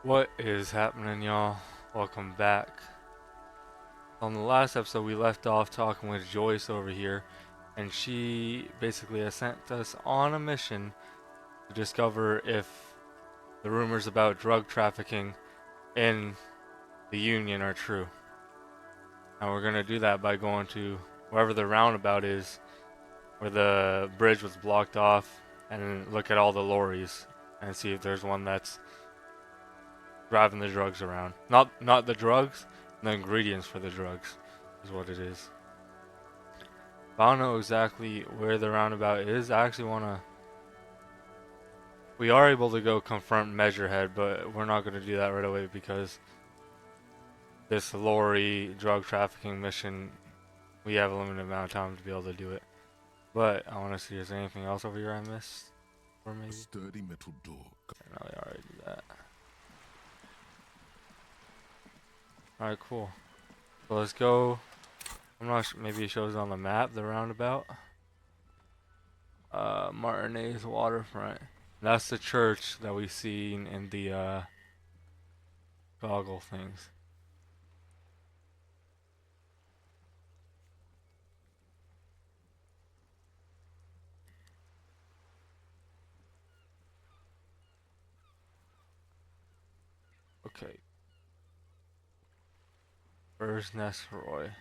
What is happening, y'all? Welcome back. On the last episode, we left off talking with Joyce over here, and she basically has sent us on a mission to discover if the rumors about drug trafficking in the Union are true. And we're gonna do that by going to wherever the roundabout is, where the bridge was blocked off, and look at all the lorries and see if there's one that's driving the drugs around. Not the drugs, the ingredients for the drugs is what it is. But I don't know exactly where the roundabout is. I actually wanna. We are able to go confront Measurehead, but we're not gonna do that right away because this lorry drug trafficking mission, we have a limited amount of time to be able to do it. But I want to see if there's anything else over here I missed, or maybe. A sturdy metal door. No, we already did that. All right, cool. So let's go. I'm not sure, maybe it shows on the map, the roundabout. Martinez Waterfront. That's the church that we've seen in the goggle things. Okay. Bird's Nest Roy.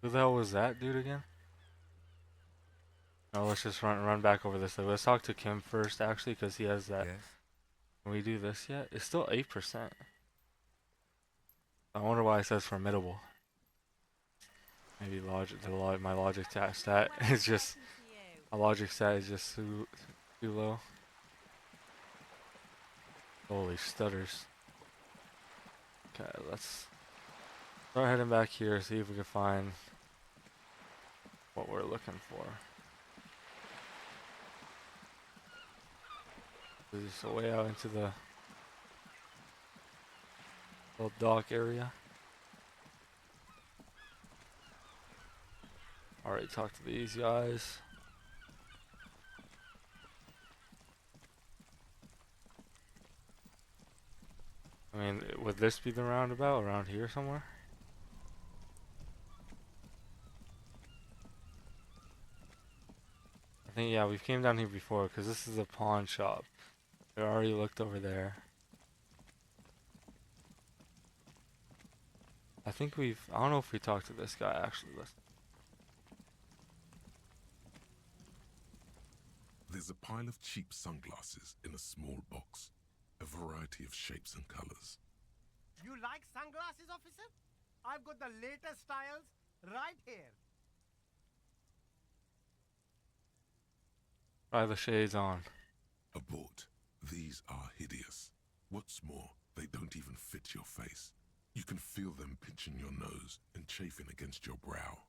Who the hell was that dude again? No, let's just run back over this. Let's talk to Kim first, actually, because he has that. Yes. Can we do this yet? It's still 8%. I wonder why it says formidable. Maybe my logic stat is just my logic stat is just too low. Holy stutters. Okay, let's start heading back here, see if we can find what we're looking for. This is way out into the little dock area. Already talked to these guys. I mean, would this be the roundabout around here somewhere? I think, yeah, we've came down here before because this is a pawn shop. We already looked over there. I think I don't know if we talked to this guy actually. There's a pile of cheap sunglasses in a small box, a variety of shapes and colors. You like sunglasses, officer? I've got the latest styles right here. Try the shades on. Abort. These are hideous. What's more, they don't even fit your face. You can feel them pinching your nose and chafing against your brow.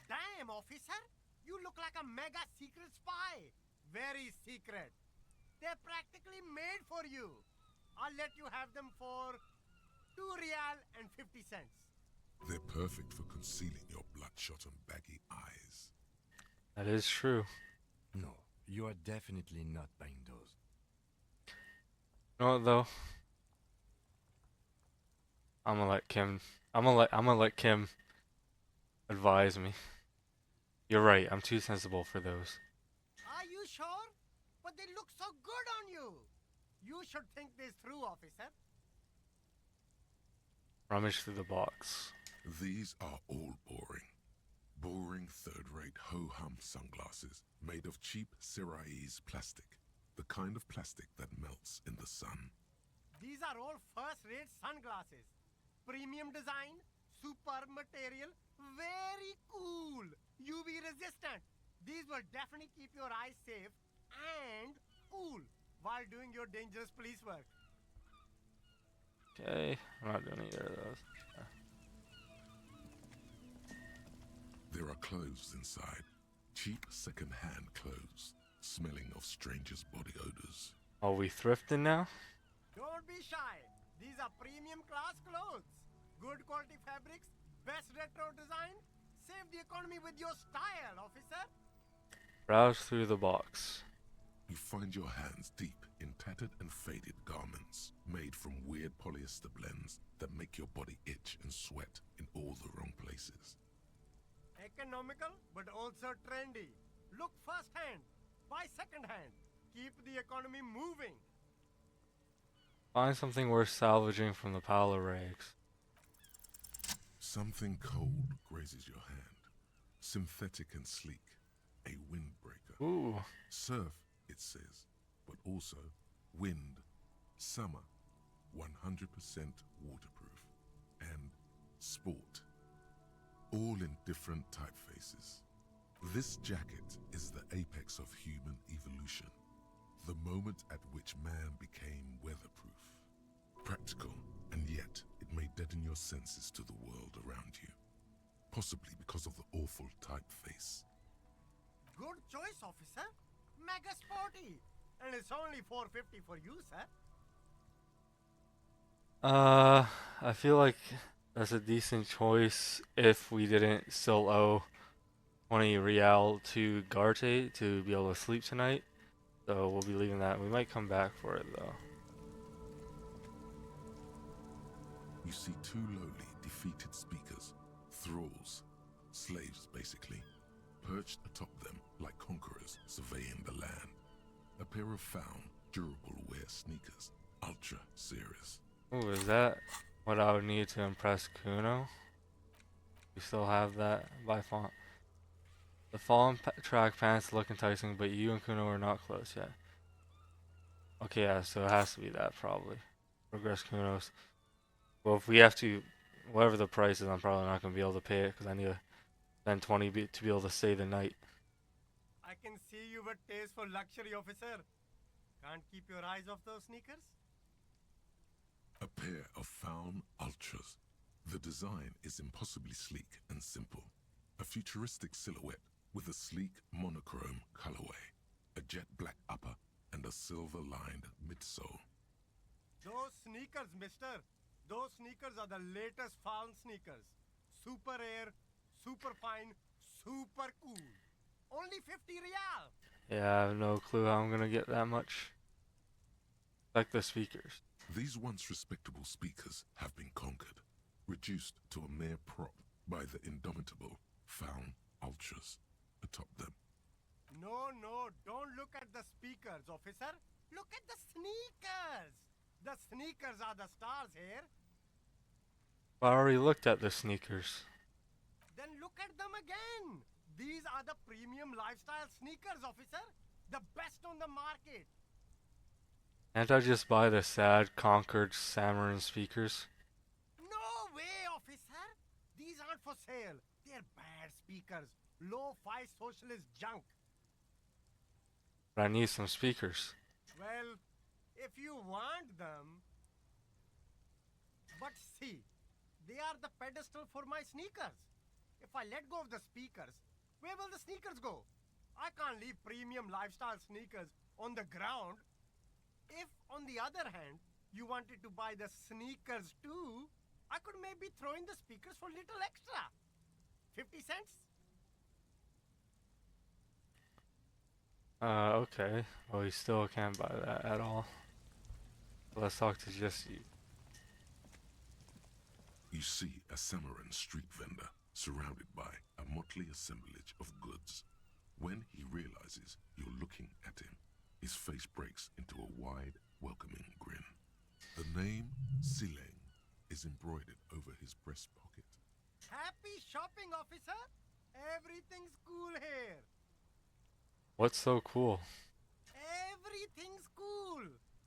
Damn, officer! You look like a mega secret spy. Very secret. They're practically made for you. I'll let you have them for 2 real and 50 cents. They're perfect for concealing your bloodshot and baggy eyes. That is true. No, you are definitely not buying those. You know what though? I'm gonna let Kim advise me. You're right, I'm too sensible for those. Are you sure? But they look so good on you. You should think this through, officer. Rummage through the box. These are all boring. Boring third-rate ho-hum sunglasses made of cheap Syrahese plastic. The kind of plastic that melts in the sun. These are all first-rate sunglasses. Premium design, superb material, very cool. UV resistant. These will definitely keep your eyes safe and cool while doing your dangerous police work. Okay, I'm not doing either of those. There are clothes inside. Cheap second-hand clothes, smelling of strangers' body odors. Are we thrifting now? Don't be shy. These are premium class clothes. Good quality fabrics, best retro design. Save the economy with your style, officer. Browse through the box. You find your hands deep in tattered and faded garments made from weird polyester blends that make your body itch and sweat in all the wrong places. Economical, but also trendy. Look first hand, buy second hand. Keep the economy moving. Find something worth salvaging from the pile of rags. Something cold grazes your hand. Synthetic and sleek. A windbreaker. Ooh. Surf, it says, but also wind, summer, 100% waterproof, and sport. All in different typefaces. This jacket is the apex of human evolution. The moment at which man became weatherproof. Practical, and yet it may deaden your senses to the world around you. Possibly because of the awful typeface. Good choice, officer. Mega sporty. And it's only $4.50 for you, sir. I feel like that's a decent choice if we didn't still owe 20 real to Garte to be able to sleep tonight. So we'll be leaving that. We might come back for it though. You see two lowly, defeated speakers, thralls, slaves basically, perched atop them like conquerors surveying the land. A pair of found, durable wear sneakers, ultra serious. Ooh, is that what I would need to impress Kuno? We still have that by font. The fallen track pants look enticing, but you and Kuno are not close yet. Okay, yeah, so it has to be that probably. Progress Kunos. Well, if we have to, whatever the price is, I'm probably not going to be able to pay it because I need to spend 20 to be able to stay the night. I can see you've a taste for luxury, officer. Can't keep your eyes off those sneakers? A pair of found ultras. The design is impossibly sleek and simple. A futuristic silhouette with a sleek monochrome colorway, a jet black upper, and a silver-lined midsole. Those sneakers, mister. Those sneakers are the latest found sneakers. Super air, super fine, super cool. Only 50 real. Yeah, I have no clue how I'm going to get that much. Like the speakers. These once respectable speakers have been conquered, reduced to a mere prop by the indomitable found ultras atop them. No, don't look at the speakers, officer. Look at the sneakers. The sneakers are the stars here. I already looked at the sneakers. Then look at them again. These are the premium lifestyle sneakers, officer. The best on the market. Can't I just buy the sad, conquered Samarin speakers? No way, officer. These aren't for sale. They're bad speakers. Low-fi socialist junk. But I need some speakers. Well, if you want them... But see, they are the pedestal for my sneakers. If I let go of the speakers, where will the sneakers go? I can't leave premium lifestyle sneakers on the ground. If, on the other hand, you wanted to buy the sneakers too, I could maybe throw in the speakers for little extra. 50 cents? Okay. Well, we still can't buy that at all. Let's talk to just you. You see a Samaran street vendor surrounded by a motley assemblage of goods. When he realizes you're looking at him, his face breaks into a wide, welcoming grin. The name Sileng is embroidered over his breast pocket. Happy shopping, officer! Everything's cool here. What's so cool? Everything's cool.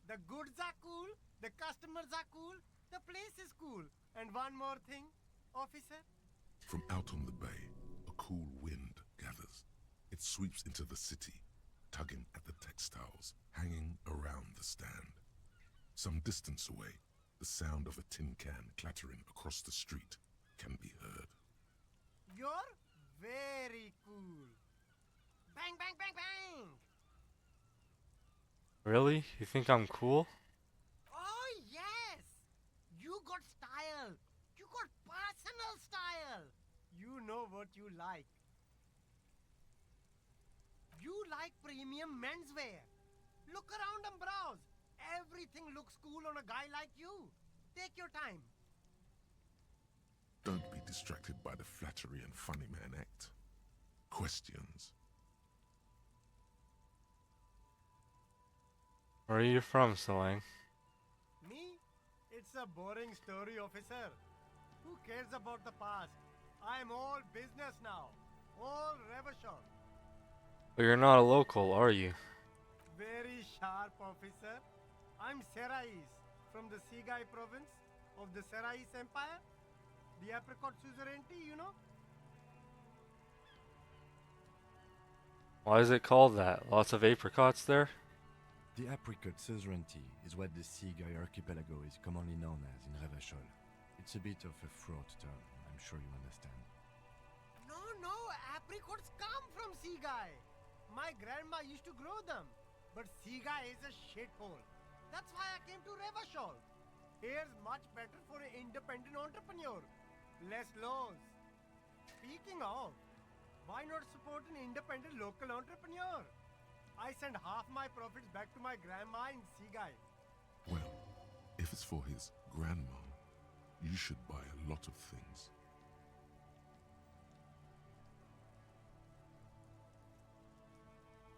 The goods are cool, the customers are cool, the place is cool. And one more thing, officer. From out on the bay, a cool wind gathers. It sweeps into the city, tugging at the textiles hanging around the stand. Some distance away, the sound of a tin can clattering across the street can be heard. You're very cool. Bang, bang, bang, bang! Really? You think I'm cool? Oh, yes! You got style. You got personal style. You know what you like. You like premium menswear. Look around and browse. Everything looks cool on a guy like you. Take your time. Don't be distracted by the flattery and funny man act. Questions. Where are you from, Solang? Me? It's a boring story, officer. Who cares about the past? I'm all business now. All reversion. But you're not a local, are you? Very sharp, officer. I'm Serais, from the Sigai province of the Serais Empire. The apricot suzerainty, you know? Why is it called that? Lots of apricots there? The apricot suzerainty is what the Seaguy archipelago is commonly known as in Revachol. It's a bit of a fraught term, I'm sure you understand. No, apricots come from Sigai. My grandma used to grow them. But Sigai is a shithole. That's why I came to Revachol. Here's much better for an independent entrepreneur. Less laws. Speaking of, why not support an independent local entrepreneur? I send half my profits back to my grandma in Sigai. Well, if it's for his grandma, you should buy a lot of things.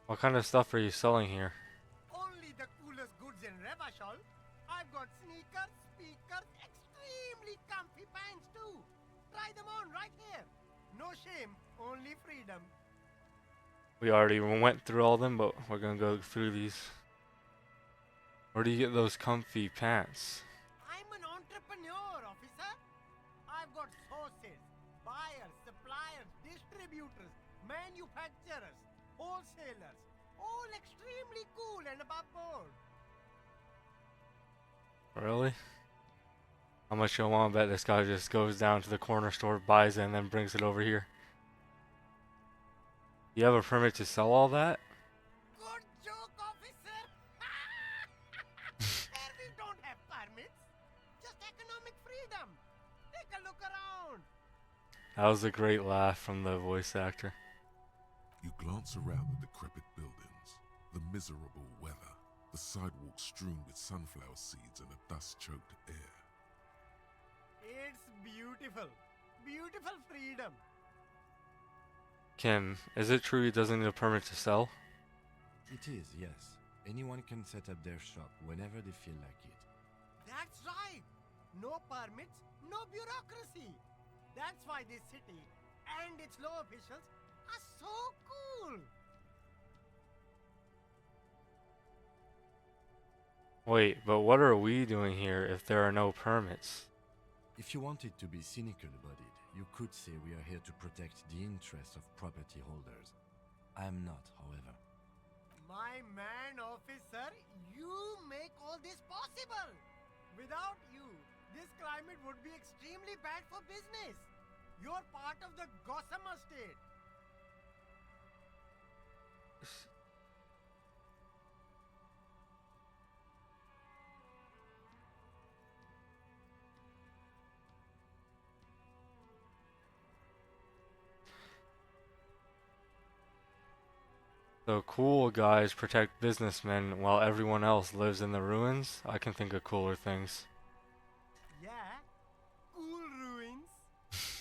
What kind of stuff are you selling here? Only the coolest goods in Revachol. I've got sneakers, speakers, extremely comfy pants too. Try them on right here. No shame, only freedom. We already went through all them, but we're gonna go through these. Where do you get those comfy pants? I'm an entrepreneur, officer. I've got sources, buyers, suppliers, distributors, manufacturers, wholesalers, all extremely cool and above board. Really? How much you want? I bet this guy just goes down to the corner store, buys it, and then brings it over here. You have a permit to sell all that? Good joke, officer. Here we don't have permits, just economic freedom. Take a look around. That was a great laugh from the voice actor. You glance around the decrepit buildings, the miserable weather, the sidewalks strewn with sunflower seeds and a dust-choked air. It's beautiful. Beautiful freedom. Kim, is it true he doesn't need a permit to sell? It is, yes. Anyone can set up their shop whenever they feel like it. That's right. No permits, no bureaucracy. That's why this city and its law officials are so cool. Wait, but what are we doing here if there are no permits? If you wanted to be cynical about it, you could say we are here to protect the interests of property holders. I am not, however. My man, officer, you make all this possible. Without you, this climate would be extremely bad for business. You're part of the Gossamer state. So cool guys protect businessmen while everyone else lives in the ruins? I can think of cooler things. Yeah, cool ruins.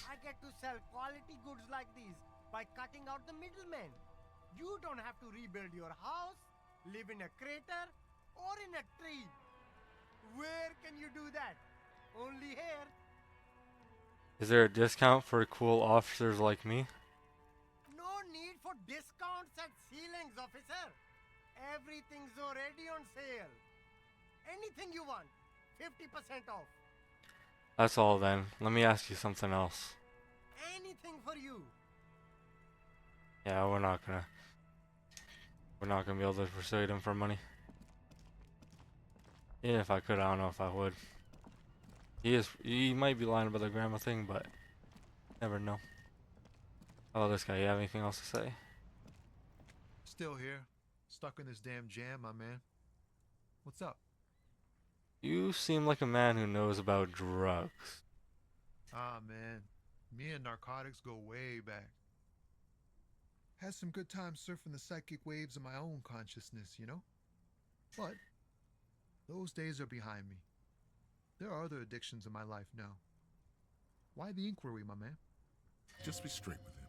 I get to sell quality goods like these by cutting out the middlemen. You don't have to rebuild your house, live in a crater, or in a tree. Where can you do that? Only here. Is there a discount for cool officers like me? No need for discounts at ceilings, officer. Everything's already on sale. Anything you want, 50% off. That's all then. Let me ask you something else. Anything for you. Yeah, we're not gonna be able to persuade him for money. Even if I could, I don't know if I would. He might be lying about the grandma thing, but never know. Oh, this guy, you have anything else to say? Still here. Stuck in this damn jam, my man. What's up? You seem like a man who knows about drugs. Ah, man. Me and narcotics go way back. Had some good times surfing the psychic waves of my own consciousness, you know? But those days are behind me. There are other addictions in my life now. Why the inquiry, my man? Just be straight with him.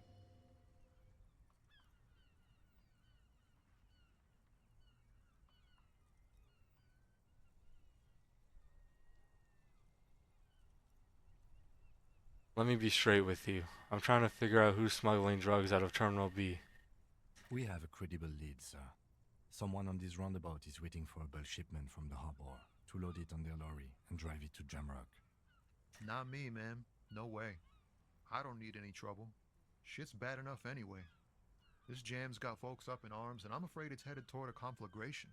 Let me be straight with you. I'm trying to figure out who's smuggling drugs out of Terminal B. We have a credible lead, sir. Someone on this roundabout is waiting for a bulk shipment from the harbor to load it on their lorry and drive it to Jamrock. Not me, man. No way. I don't need any trouble. Shit's bad enough anyway. This jam's got folks up in arms, and I'm afraid it's headed toward a conflagration.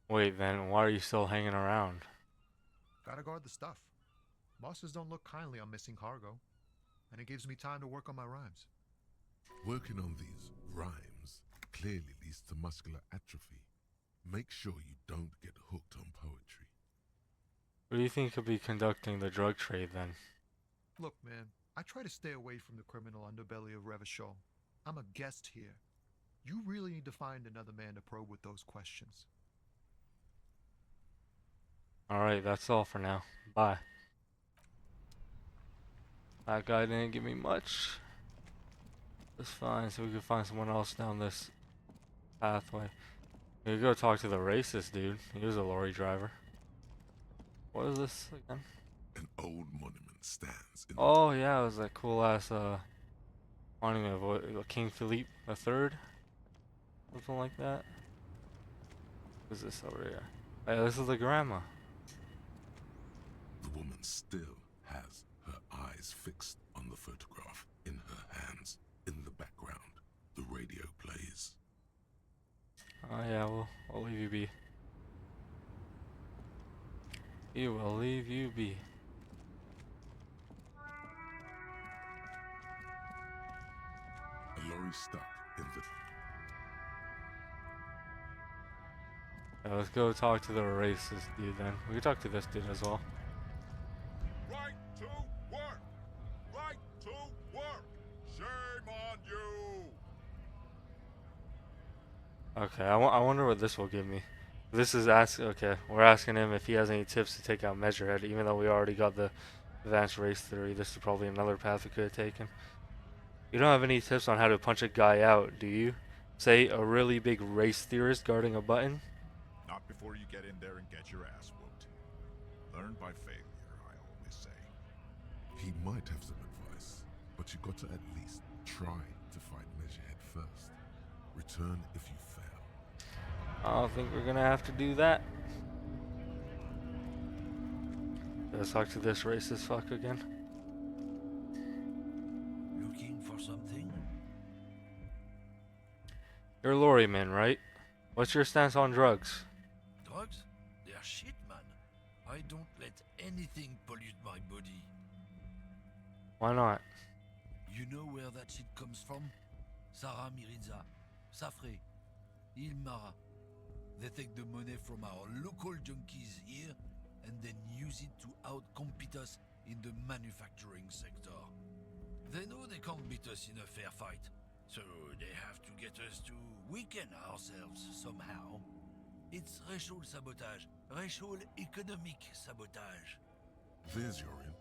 Wait, then why are you still hanging around? Gotta guard the stuff. Bosses don't look kindly on missing cargo, and it gives me time to work on my rhymes. Working on these rhymes clearly leads to muscular atrophy. Make sure you don't get hooked on poetry. Who do you think could be conducting the drug trade then? Look, man, I try to stay away from the criminal underbelly of Revachol. I'm a guest here. You really need to find another man to probe with those questions. Alright, that's all for now. Bye. That guy didn't give me much. That's fine, so we can find someone else down this pathway. We could go talk to the racist dude. He was a lorry driver. What is this again? An old monument stands in Oh yeah, it was that cool ass monument of King Philippe III? Something like that. What's this over here? Hey, this is the grandma. The woman still has her eyes fixed on the photograph in her hands. In the background, the radio plays. Oh yeah, we'll leave you be. We will leave you be. A lorry stuck in the... Yeah, let's go talk to the racist dude then. We can talk to this dude as well. Right to work! Right to work! Shame on you! Okay, I wonder what this will give me. This is okay, we're asking him if he has any tips to take out Measurehead, even though we already got the advanced race theory. This is probably another path we could have taken. You don't have any tips on how to punch a guy out, do you? Say a really big race theorist guarding a button? Not before you get in there and get your ass whooped. Learn by failure, I always say. He might have some advice, but you got to at least try to fight Measurehead first. Return if you fail. I don't think we're gonna have to do that. Let's talk to this racist fuck again. Looking for something? You're a lorryman, right? What's your stance on drugs? Drugs? They're shit, man. I don't let anything pollute my body. Why not? You know where that shit comes from? Sarah Mirinza, Safre, Ilmara. They take the money from our local junkies here and then use it to outcompete us in the manufacturing sector. They know they can't beat us in a fair fight, so they have to get us to weaken ourselves somehow. It's racial sabotage, racial economic sabotage. There's your in.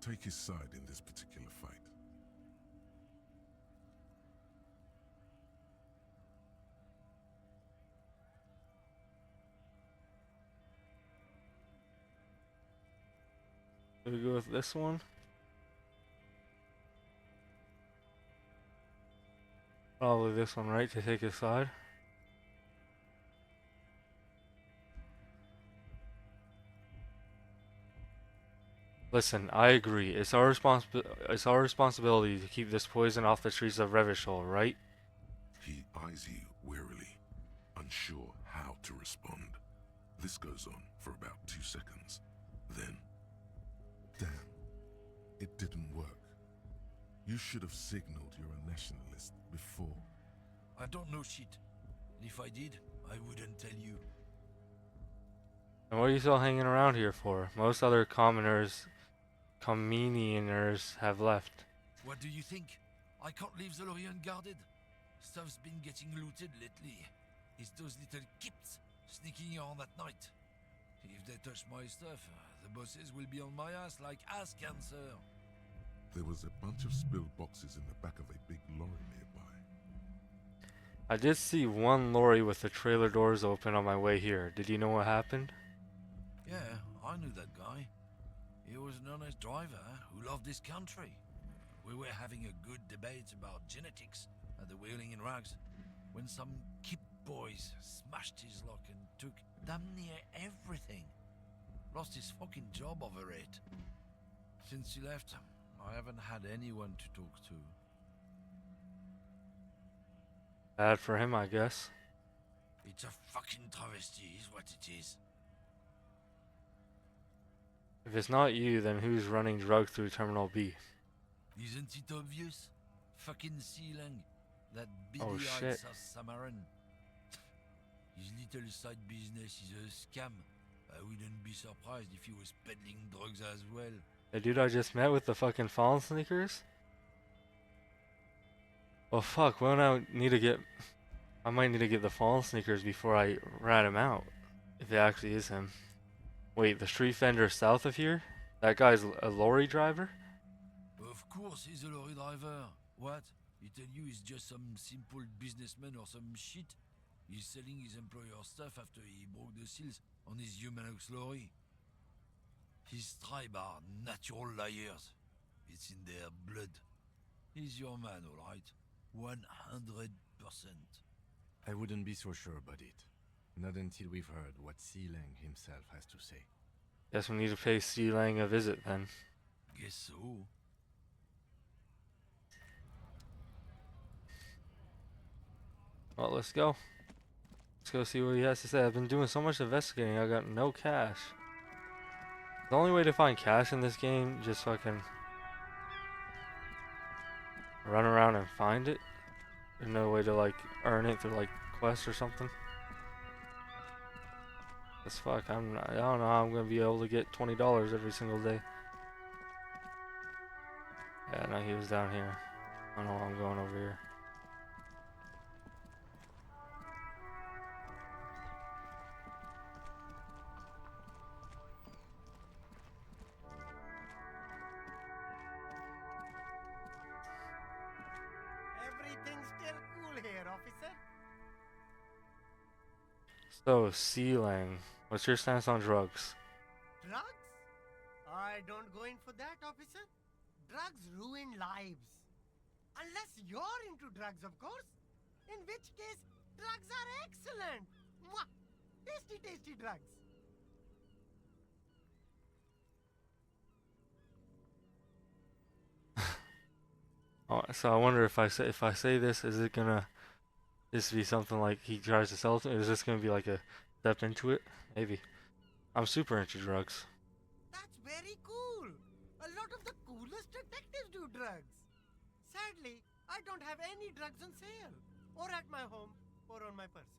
Take his side in this particular fight. Should we go with this one? Probably this one, right? To take his side? Listen, I agree. It's our responsibility to keep this poison off the streets of Revachol, right? He eyes you warily, unsure how to respond. This goes on for about 2 seconds. Then, damn, it didn't work. You should have signaled you're a nationalist before. I don't know shit. And if I did, I wouldn't tell you. And what are you still hanging around here for? Most other commoners have left. What do you think? I can't leave the lorry unguarded. Stuff's been getting looted lately. It's those little kips sneaking around at night. If they touch my stuff, the bosses will be on my ass like ass cancer. There was a bunch of spilled boxes in the back of a big lorry nearby. I did see one lorry with the trailer doors open on my way here. Did you know what happened? Yeah, I knew that guy. He was an honest driver who loved this country. We were having a good debate about genetics at the Wheeling in Rags when some kip boys smashed his lock and took damn near everything. Lost his fucking job over it. Since he left, I haven't had anyone to talk to. Bad for him, I guess. It's a fucking travesty, is what it is. If it's not you, then who's running drugs through Terminal B? Isn't it obvious? Fucking Sealang, that Oh, beady-eyed shit. South Samaran. His little side business is a scam. I wouldn't be surprised if he was peddling drugs as well. The dude I just met with the fucking fawn sneakers? Well, fuck, well, I might need to get the fawn sneakers before I rat him out. If it actually is him. Wait, the street vendor south of here? That guy's a lorry driver? Of course he's a lorry driver. What? He tell you he's just some simple businessman or some shit? He's selling his employer stuff after he broke the seals on his Humanux lorry. His tribe are natural liars. It's in their blood. He's your man, alright? 100%. I wouldn't be so sure about it. Not until we've heard what Sealang himself has to say. Guess we need to pay C Lang a visit then. Guess so. Well, let's go. Let's go see what he has to say. I've been doing so much investigating, I got no cash. The only way to find cash in this game, just fucking run around and find it. There's no way to like earn it through like quests or something. As fuck, I don't know how I'm gonna be able to get $20 every single day. Yeah, no, he was down here. I don't know why I'm going over here. Everything's still cool here, officer. So, Sealang, what's your stance on drugs? Drugs? I don't go in for that, officer. Drugs ruin lives. Unless you're into drugs, of course. In which case, drugs are excellent. Mwah! Tasty, tasty drugs. Oh, so I wonder if I say this, is it gonna this be something like he tries to sell it to me? Is this gonna be like a step into it? Maybe. I'm super into drugs. That's very cool. A lot of the coolest detectives do drugs. Sadly, I don't have any drugs on sale, or at my home, or on my person.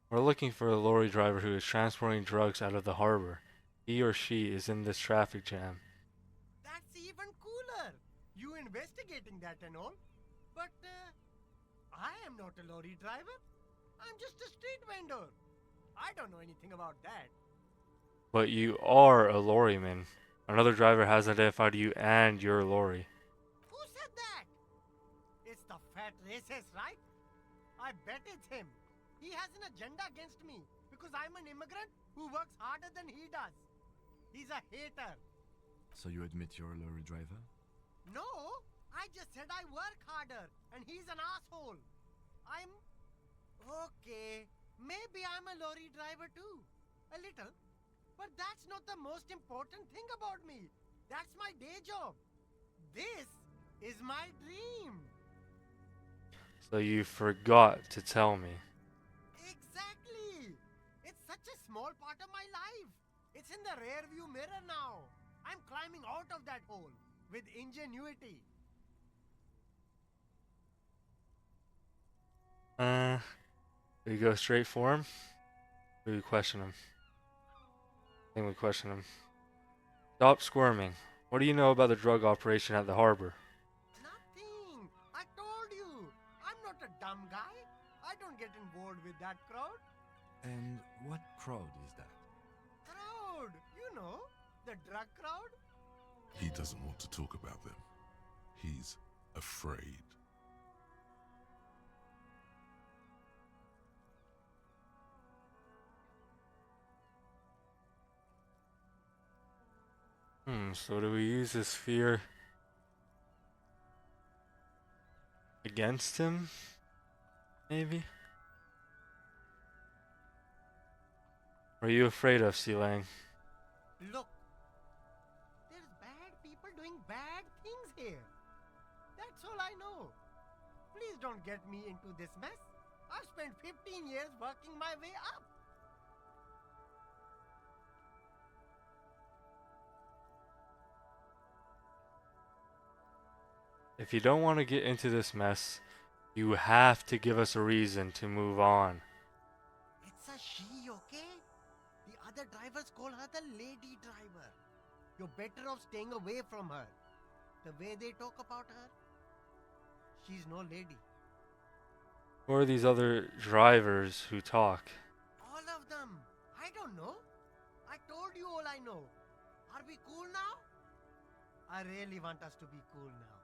We're looking for a lorry driver who is transporting drugs out of the harbor. He or she is in this traffic jam. That's even cooler. You investigating that and all. But I am not a lorry driver. I'm just a street vendor. I don't know anything about that. But you are a lorryman. Another driver has identified you and your lorry. Who said that? It's the fat racist, right? I bet it's him. He has an agenda against me because I'm an immigrant who works harder than he does. He's a hater. So you admit you're a lorry driver? No, I just said I work harder and he's an asshole. I'm... Okay, maybe I'm a lorry driver too. A little. But that's not the most important thing about me. That's my day job. This is my dream. So you forgot to tell me. Exactly. It's such a small part of my life. It's in the rear view mirror now. I'm climbing out of that hole with ingenuity. We go straight for him? Or we question him? I think we question him. Stop squirming. What do you know about the drug operation at the harbor? Nothing. some guy. I don't get involved with that crowd. And what crowd is that? Crowd! You know, the drug crowd? He doesn't want to talk about them. He's afraid. So do we use this fear against him? Maybe? What are you afraid of, Sealang? Look, there's bad people doing bad things here. That's all I know. Please don't get me into this mess. I've spent 15 years working my way up. If you don't want to get into this mess, you have to give us a reason to move on. It's a she, okay? The other drivers call her the lady driver. You're better off staying away from her. The way they talk about her, she's no lady. Who are these other drivers who talk? All of them. I don't know. I told you all I know. Are we cool now? I really want us to be cool now.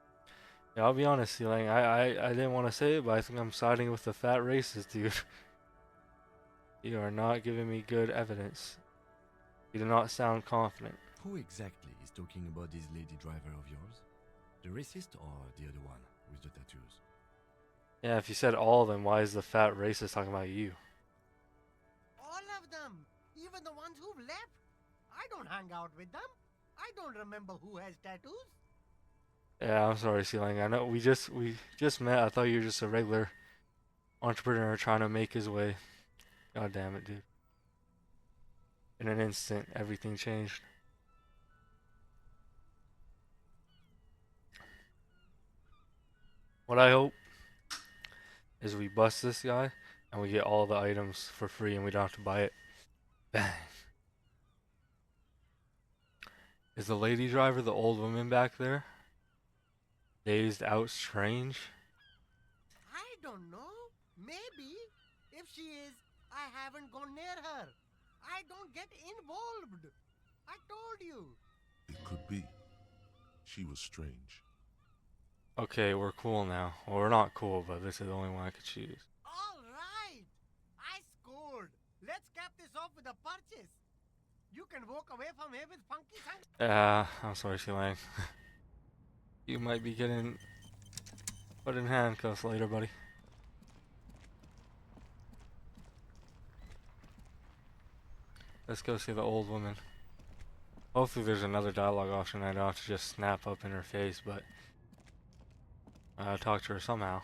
Yeah, I'll be honest, Sealang, I didn't want to say it, but I think I'm siding with the fat racist dude. You are not giving me good evidence. You do not sound confident. Who exactly is talking about this lady driver of yours? The racist or the other one with the tattoos? Yeah, if you said all of them, why is the fat racist talking about you? All of them. Even the ones who've left. I don't hang out with them. I don't remember who has tattoos. Yeah, I'm sorry, Sealang. I know we just met. I thought you were just a regular entrepreneur trying to make his way. God damn it, dude. In an instant, everything changed. What I hope is we bust this guy and we get all the items for free and we don't have to buy it. Bang. Is the lady driver the old woman back there? Dazed out strange? I don't know. Maybe. If she is, I haven't gone near her. I don't get involved. I told you. It could be. She was strange. Okay, we're cool now. Well, we're not cool, but this is the only one I could choose. All right. I scored. Let's cap this off with a purchase. You can walk away from here with funky sunglasses. I'm sorry, Sealang. You might be getting put in handcuffs later, buddy. Let's go see the old woman. Hopefully there's another dialogue option. I don't have to just snap up in her face, but I'll talk to her somehow.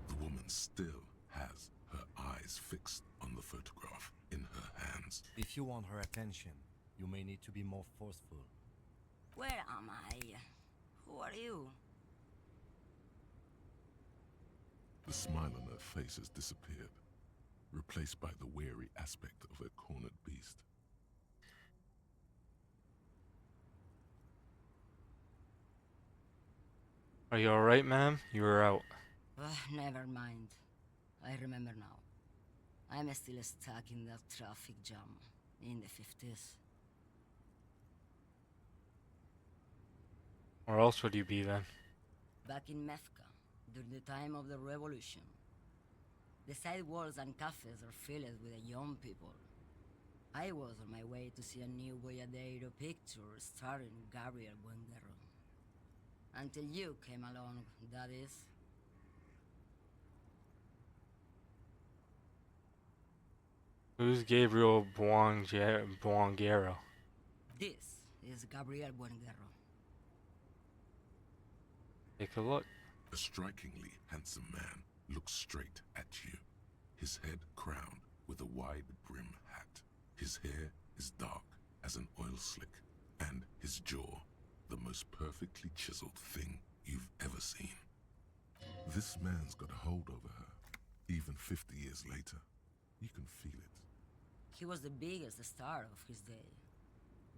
The woman still has her eyes fixed on the photograph in her hands. If you want her attention, you may need to be more forceful. Where am I? Who are you? The smile on her face has disappeared, replaced by the wary aspect of a cornered beast. Are you alright, ma'am? You were out. Never mind. I remember now. I'm still stuck in that traffic jam in the 50s. Where else would you be then? Back in Methka, during the time of the revolution. The sidewalks and cafes are filled with young people. I was on my way to see a new Boyadero picture starring Gabriel Buenguerro. Until you came along, that is. Who's Gabriel Buonguerro? This is Gabriel Buenguerro. Take a look. A strikingly handsome man looks straight at you, his head crowned with a wide brim hat. His hair is dark as an oil slick, and his jaw the most perfectly chiseled thing you've ever seen. This man's got a hold over her. Even 50 years later, you can feel it. He was the biggest star of his day.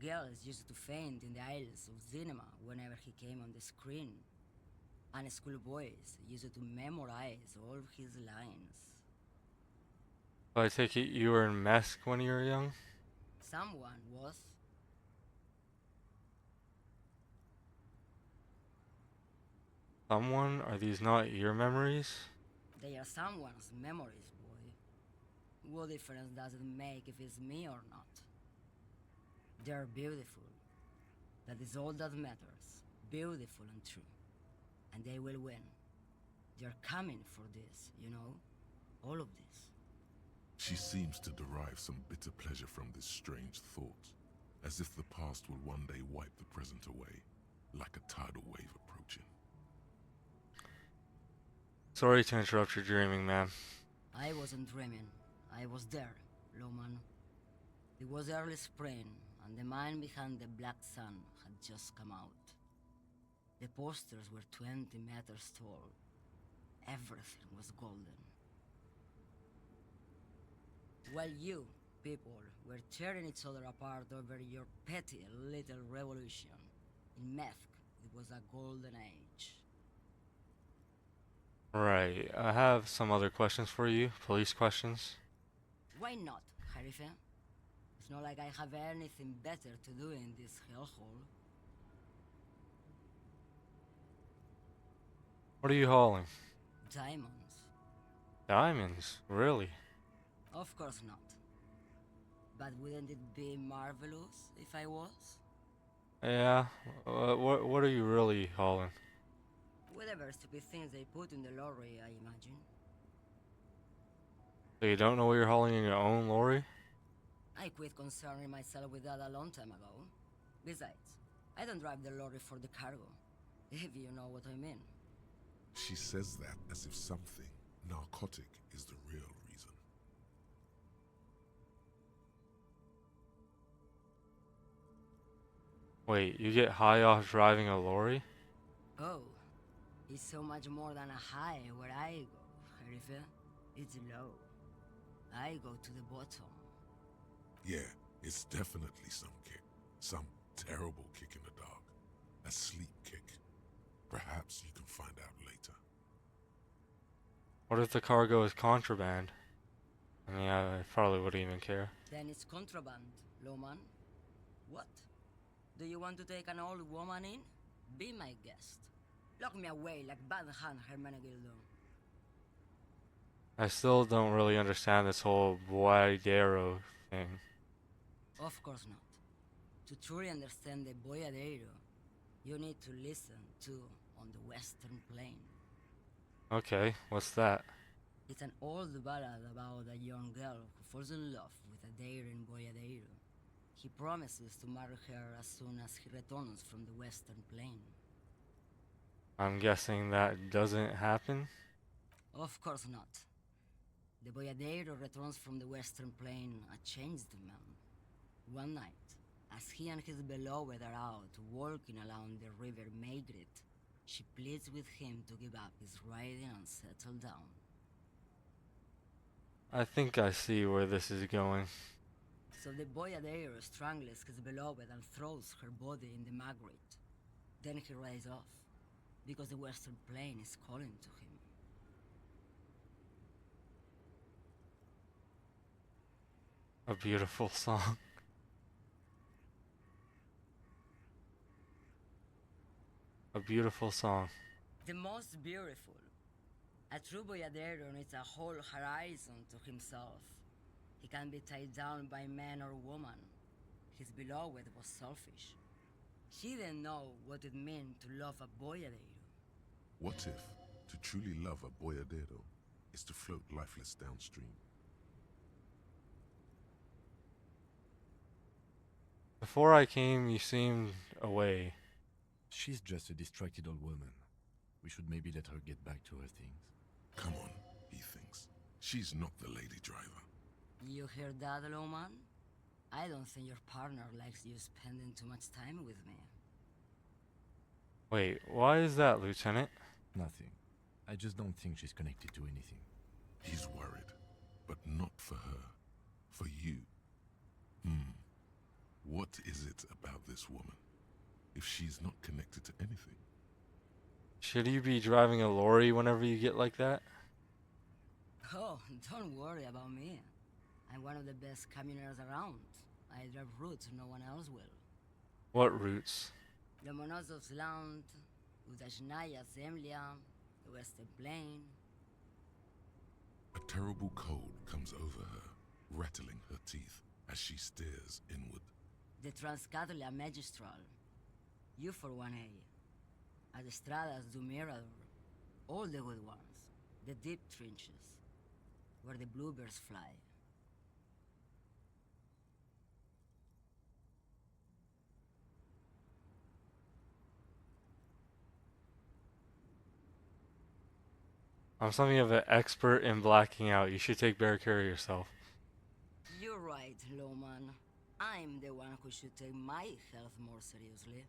Girls used to faint in the aisles of cinema whenever he came on the screen. And schoolboys used to memorize all of his lines. So I take it you were in Mesk when you were young? Someone was. Someone? Are these not your memories? They are someone's memories, boy. What difference does it make if it's me or not? They're beautiful. That is all that matters. Beautiful and true. And they will win. They're coming for this, you know? All of this. She seems to derive some bitter pleasure from this strange thought, as if the past will one day wipe the present away, like a tidal wave approaching. Sorry to interrupt your dreaming, ma'am. I wasn't dreaming. I was there, Loman. It was early spring, and the mine behind the Black Sun had just come out. The posters were 20 meters tall. Everything was golden. While you, people, were tearing each other apart over your petty little revolution, in Meth, it was a golden age. Right, I have some other questions for you. Police questions. Why not, Harife? It's not like I have anything better to do in this hellhole. What are you hauling? Diamonds. Diamonds? Really? Of course not. But wouldn't it be marvelous if I was? Yeah. What are you really hauling? Whatever stupid things they put in the lorry, I imagine. So you don't know what you're hauling in your own lorry? I quit concerning myself with that a long time ago. Besides, I don't drive the lorry for the cargo, if you know what I mean. She says that as if something narcotic is the real reason. Wait, you get high off driving a lorry? Oh, it's so much more than a high where I go, Harife. It's low. I go to the bottom. Yeah, it's definitely some kick. Some terrible kick in the dark. A sleep kick. Perhaps you can find out later. What if the cargo is contraband? I mean, I probably wouldn't even care. Then it's contraband, Loman. What? Do you want to take an old woman in? Be my guest. Lock me away like Bad Hand Hermenegildo. I still don't really understand this whole Boyadero thing. Of course not. To truly understand the Boyadero, you need to listen to On the Western Plain. Okay, what's that? It's an old ballad about a young girl who falls in love with a daring Boyadero. He promises to marry her as soon as he returns from the Western Plain. I'm guessing that doesn't happen? Of course not. The Boyadero returns from the Western Plain a changed man. One night, as he and his beloved are out walking along the river Maygrit, she pleads with him to give up his riding and settle down. I think I see where this is going. So the Boyadero strangles his beloved and throws her body in the Magritte. Then he rides off, because the Western Plain is calling to him. A beautiful song. A beautiful song. The most beautiful. A true Boyadero needs a whole horizon to himself. He can be tied down by man or woman. His beloved was selfish. She didn't know what it meant to love a Boyadero. What if to truly love a boyadero is to float lifeless downstream? Before I came, you seemed away. She's just a distracted old woman. We should maybe let her get back to her things. Come on, he thinks. She's not the lady driver. You hear that, Loman? I don't think your partner likes you spending too much time with me. Wait, why is that, Lieutenant? Nothing. I just don't think she's connected to anything. He's worried, but not for her. For you. What is it about this woman? If she's not connected to anything. Should you be driving a lorry whenever you get like that? Oh, don't worry about me. I'm one of the best camioners around. I drive routes no one else will. What routes? Lomonosov's Land, Udajnaya Zemlya, the Western Plain. A terrible cold comes over her, rattling her teeth as she stares inward. The Transcatolia Magistral. You for 1A. Adestradas do Mirador. All the good ones. The deep trenches. Where the bluebirds fly. I'm something of an expert in blacking out. You should take better care of yourself. You're right, Lowman. I'm the one who should take my health more seriously.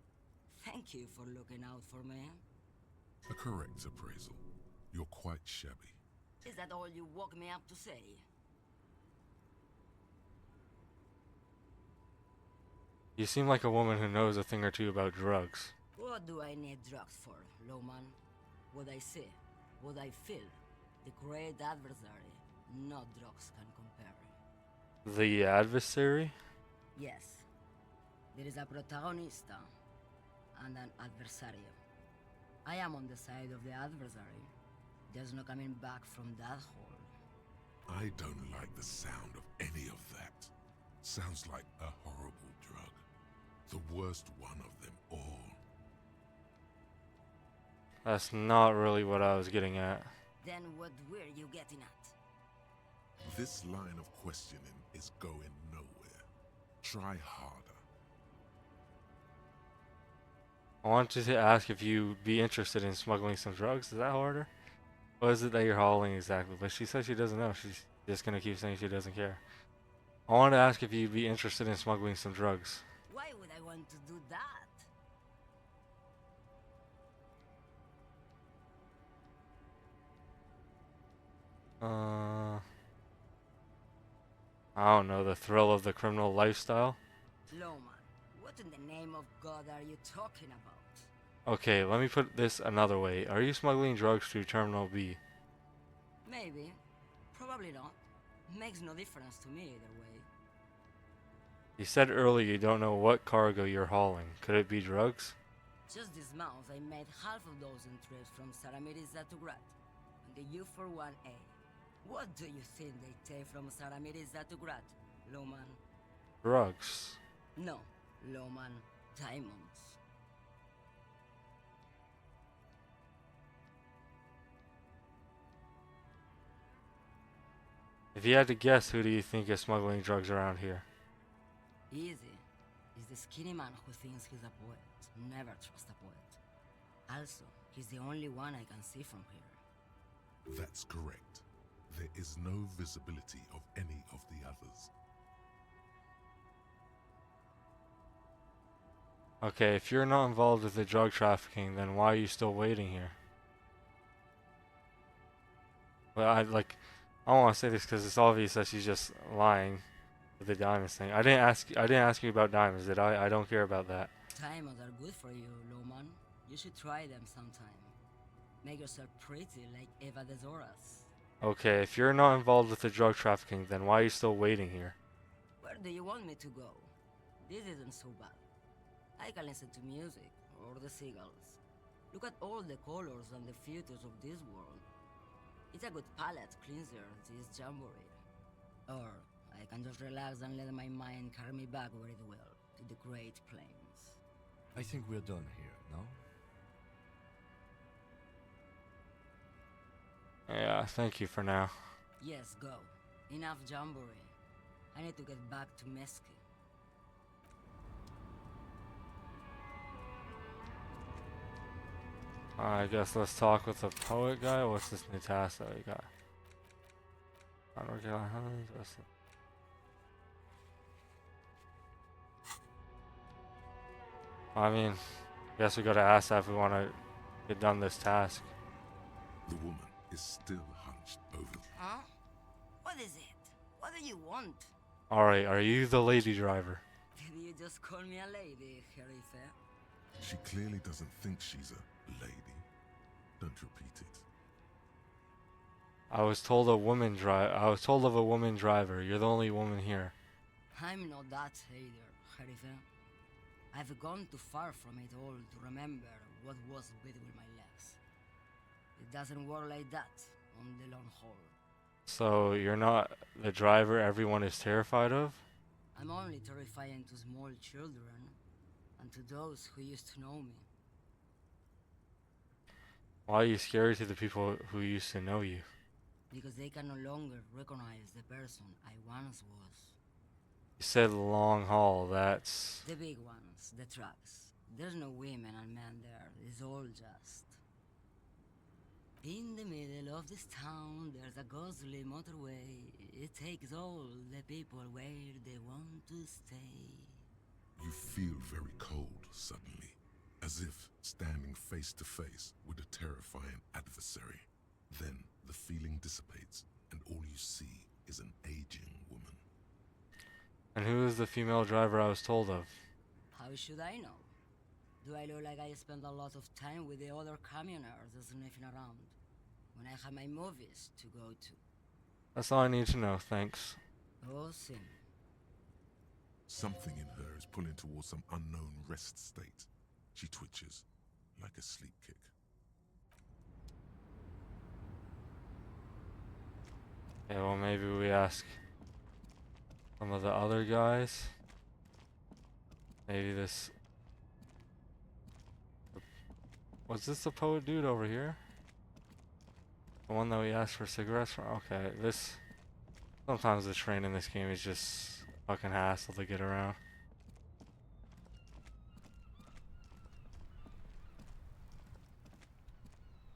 Thank you for looking out for me. A correct appraisal. You're quite shabby. Is that all you woke me up to say? You seem like a woman who knows a thing or two about drugs. What do I need drugs for, Lowman? What I see, what I feel, the great adversary, no drugs can compare. The adversary? Yes, there is a protagonista and an adversario. I am on the side of the adversary. There's no coming back from that hole. I don't like the sound of any of that. Sounds like a horrible drug. The worst one of them all. That's not really what I was getting at. Then what were you getting at? This line of questioning is going nowhere. Try harder. I wanted to ask if you'd be interested in smuggling some drugs. Is that harder? What is it that you're hauling exactly? But she says she doesn't know. She's just gonna keep saying she doesn't care. I wanted to ask if you'd be interested in smuggling some drugs. Why would I want to do that? I don't know, the thrill of the criminal lifestyle? Lowman, what in the name of God are you talking about? Okay, let me put this another way. Are you smuggling drugs through Terminal B? Maybe. Probably not. Makes no difference to me either way. You said earlier you don't know what cargo you're hauling. Could it be drugs? Just this month, I made half a dozen trips from Saramiriza to Grat, on the U41A. What do you think they take from Saramiriza to Grat, Lowman? Drugs. No, Lowman, diamonds. If you had to guess, who do you think is smuggling drugs around here? Easy. He's the skinny man who thinks he's a poet. Never trust a poet. Also, he's the only one I can see from here. That's correct. There is no visibility of any of the others. Okay, if you're not involved with the drug trafficking, then why are you still waiting here? Well, I don't want to say this because it's obvious that she's just lying with the diamonds thing. I didn't ask you about diamonds, did I? I don't care about that. Diamonds are good for you, Lowman. You should try them sometime. Make yourself pretty like Eva de Zoras. Okay, if you're not involved with the drug trafficking, then why are you still waiting here? Where do you want me to go? This isn't so bad. I can listen to music, or the seagulls. Look at all the colors and the futures of this world. It's a good palate cleanser, this jamboree. Or I can just relax and let my mind carry me back where it will, to the Great Plains. I think we're done here, no? Yeah, thank you for now. Yes, go. Enough jamboree. I need to get back to Mesky. I guess let's talk with the poet guy. What's this new task that we got? I mean, I guess we gotta ask that if we want to get done this task. The woman is still hunched over. Huh? What is it? What do you want? Alright, are you the lady driver? Did you just call me a lady, Herife? She clearly doesn't think she's a lady. Don't repeat it. I was told of a woman driver. You're the only woman here. I'm not that either, Herife. I've gone too far from it all to remember what was between my legs. It doesn't work like that on the long haul. So you're not the driver everyone is terrified of? I'm only terrifying to small children and to those who used to know me. Why are you scary to the people who used to know you? Because they can no longer recognize the person I once was. You said long haul, that's... The big ones, the trucks. There's no women and men there, it's all just... In the middle of this town, there's a ghostly motorway. It takes all the people where they want to stay. You feel very cold suddenly, as if standing face to face with a terrifying adversary. Then the feeling dissipates, and all you see is an aging woman. And who is the female driver I was told of? How should I know? Do I look like I spend a lot of time with the other communers sniffing around when I have my movies to go to? That's all I need to know, thanks. Oh, Sim. Something in her is pulling towards some unknown rest state. She twitches, like a sleep kick. Okay, well maybe we ask some of the other guys. Maybe this... Was this the poet dude over here? The one that we asked for cigarettes from? Okay, this... Sometimes the train in this game is just fucking hassle to get around.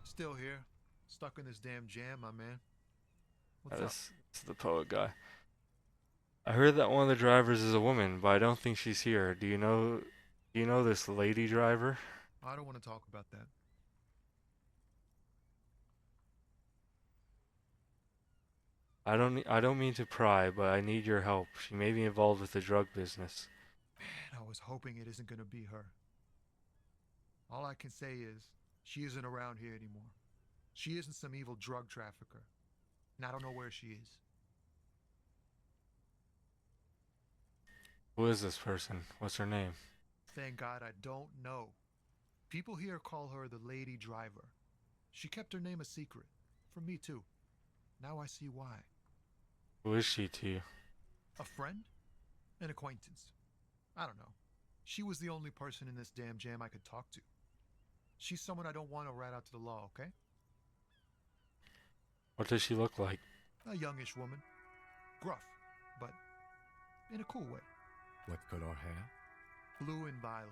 Still here. Stuck in this damn jam, my man. What's up? This is the poet guy. I heard that one of the drivers is a woman, but I don't think she's here. Do you know this lady driver? I don't want to talk about that. I don't mean to pry, but I need your help. She may be involved with the drug business. Man, I was hoping it isn't gonna be her. All I can say is, she isn't around here anymore. She isn't some evil drug trafficker. And I don't know where she is. Who is this person? What's her name? Thank God I don't know. People here call her the lady driver. She kept her name a secret. From me too. Now I see why. Who is she to you? A friend? An acquaintance. I don't know. She was the only person in this damn jam I could talk to. She's someone I don't want to rat out to the law, okay? What does she look like? A youngish woman. Gruff, but in a cool way. What color hair? Blue and violet.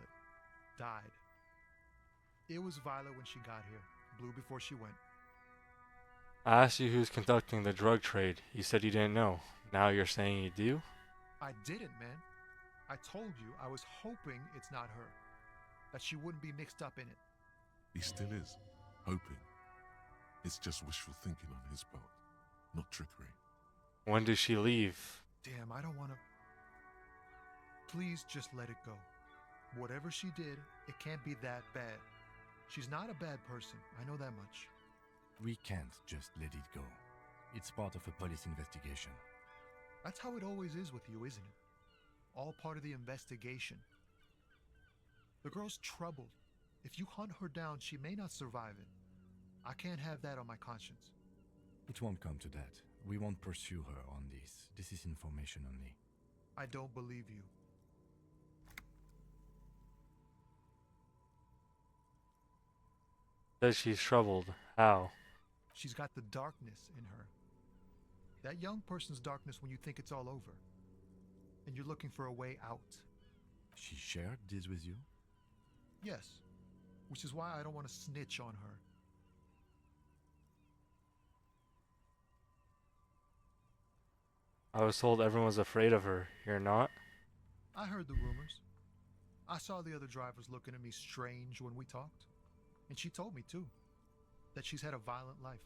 Dyed. It was violet when she got here. Blue before she went. I asked you who's conducting the drug trade. You said you didn't know. Now you're saying you do? I didn't, man. I told you I was hoping it's not her. That she wouldn't be mixed up in it. He still is, hoping. It's just wishful thinking on his part, not trickery. When does she leave? Damn, I don't want to... Please just let it go. Whatever she did, it can't be that bad. She's not a bad person, I know that much. We can't just let it go. It's part of a police investigation. That's how it always is with you, isn't it? All part of the investigation. The girl's troubled. If you hunt her down, she may not survive it. I can't have that on my conscience. It won't come to that. We won't pursue her on this. This is information only. I don't believe you. Says she's troubled. How? She's got the darkness in her. That young person's darkness when you think it's all over. And you're looking for a way out. She shared this with you? Yes. Which is why I don't want to snitch on her. I was told everyone's afraid of her. You're not? I heard the rumors. I saw the other drivers looking at me strange when we talked. And she told me too. That she's had a violent life.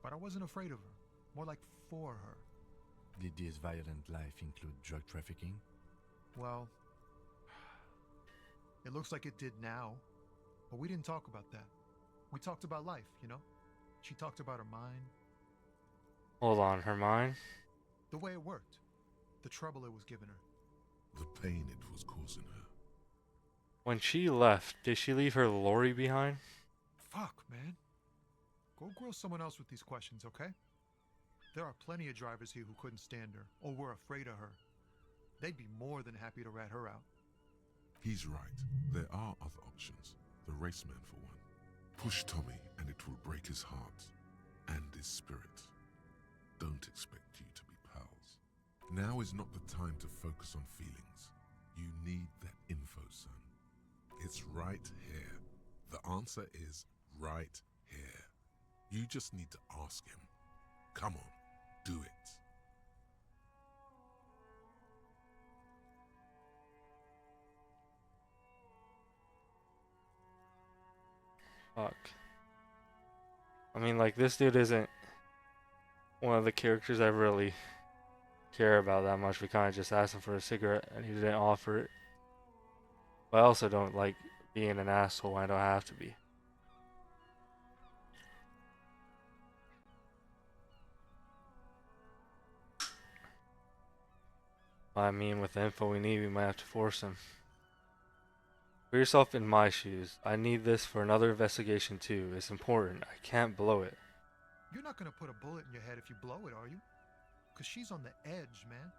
But I wasn't afraid of her. More like for her. Did this violent life include drug trafficking? Well, It looks like it did now. But we didn't talk about that. We talked about life, you know? She talked about her mind, Hold on, her mind? the way it worked, the trouble it was giving her. The pain it was causing her. When she left, did she leave her lorry behind? Fuck, man. Go grill someone else with these questions, okay? There are plenty of drivers here who couldn't stand her, or were afraid of her. They'd be more than happy to rat her out. He's right. There are other options. The raceman, for one. Push Tommy and it will break his heart and his spirit. Don't expect you to be pals. Now is not the time to focus on feelings. You need that info, son. It's right here. The answer is right here. You just need to ask him. Come on, do it. Fuck. I mean, like, this dude isn't one of the characters I really care about that much. We kind of just asked him for a cigarette and he didn't offer it. But I also don't like being an asshole. I don't have to be. I mean, with the info we need, we might have to force him. Put yourself in my shoes. I need this for another investigation too. It's important. I can't blow it. You're not gonna put a bullet in your head if you blow it, are you? Because she's on the edge, man.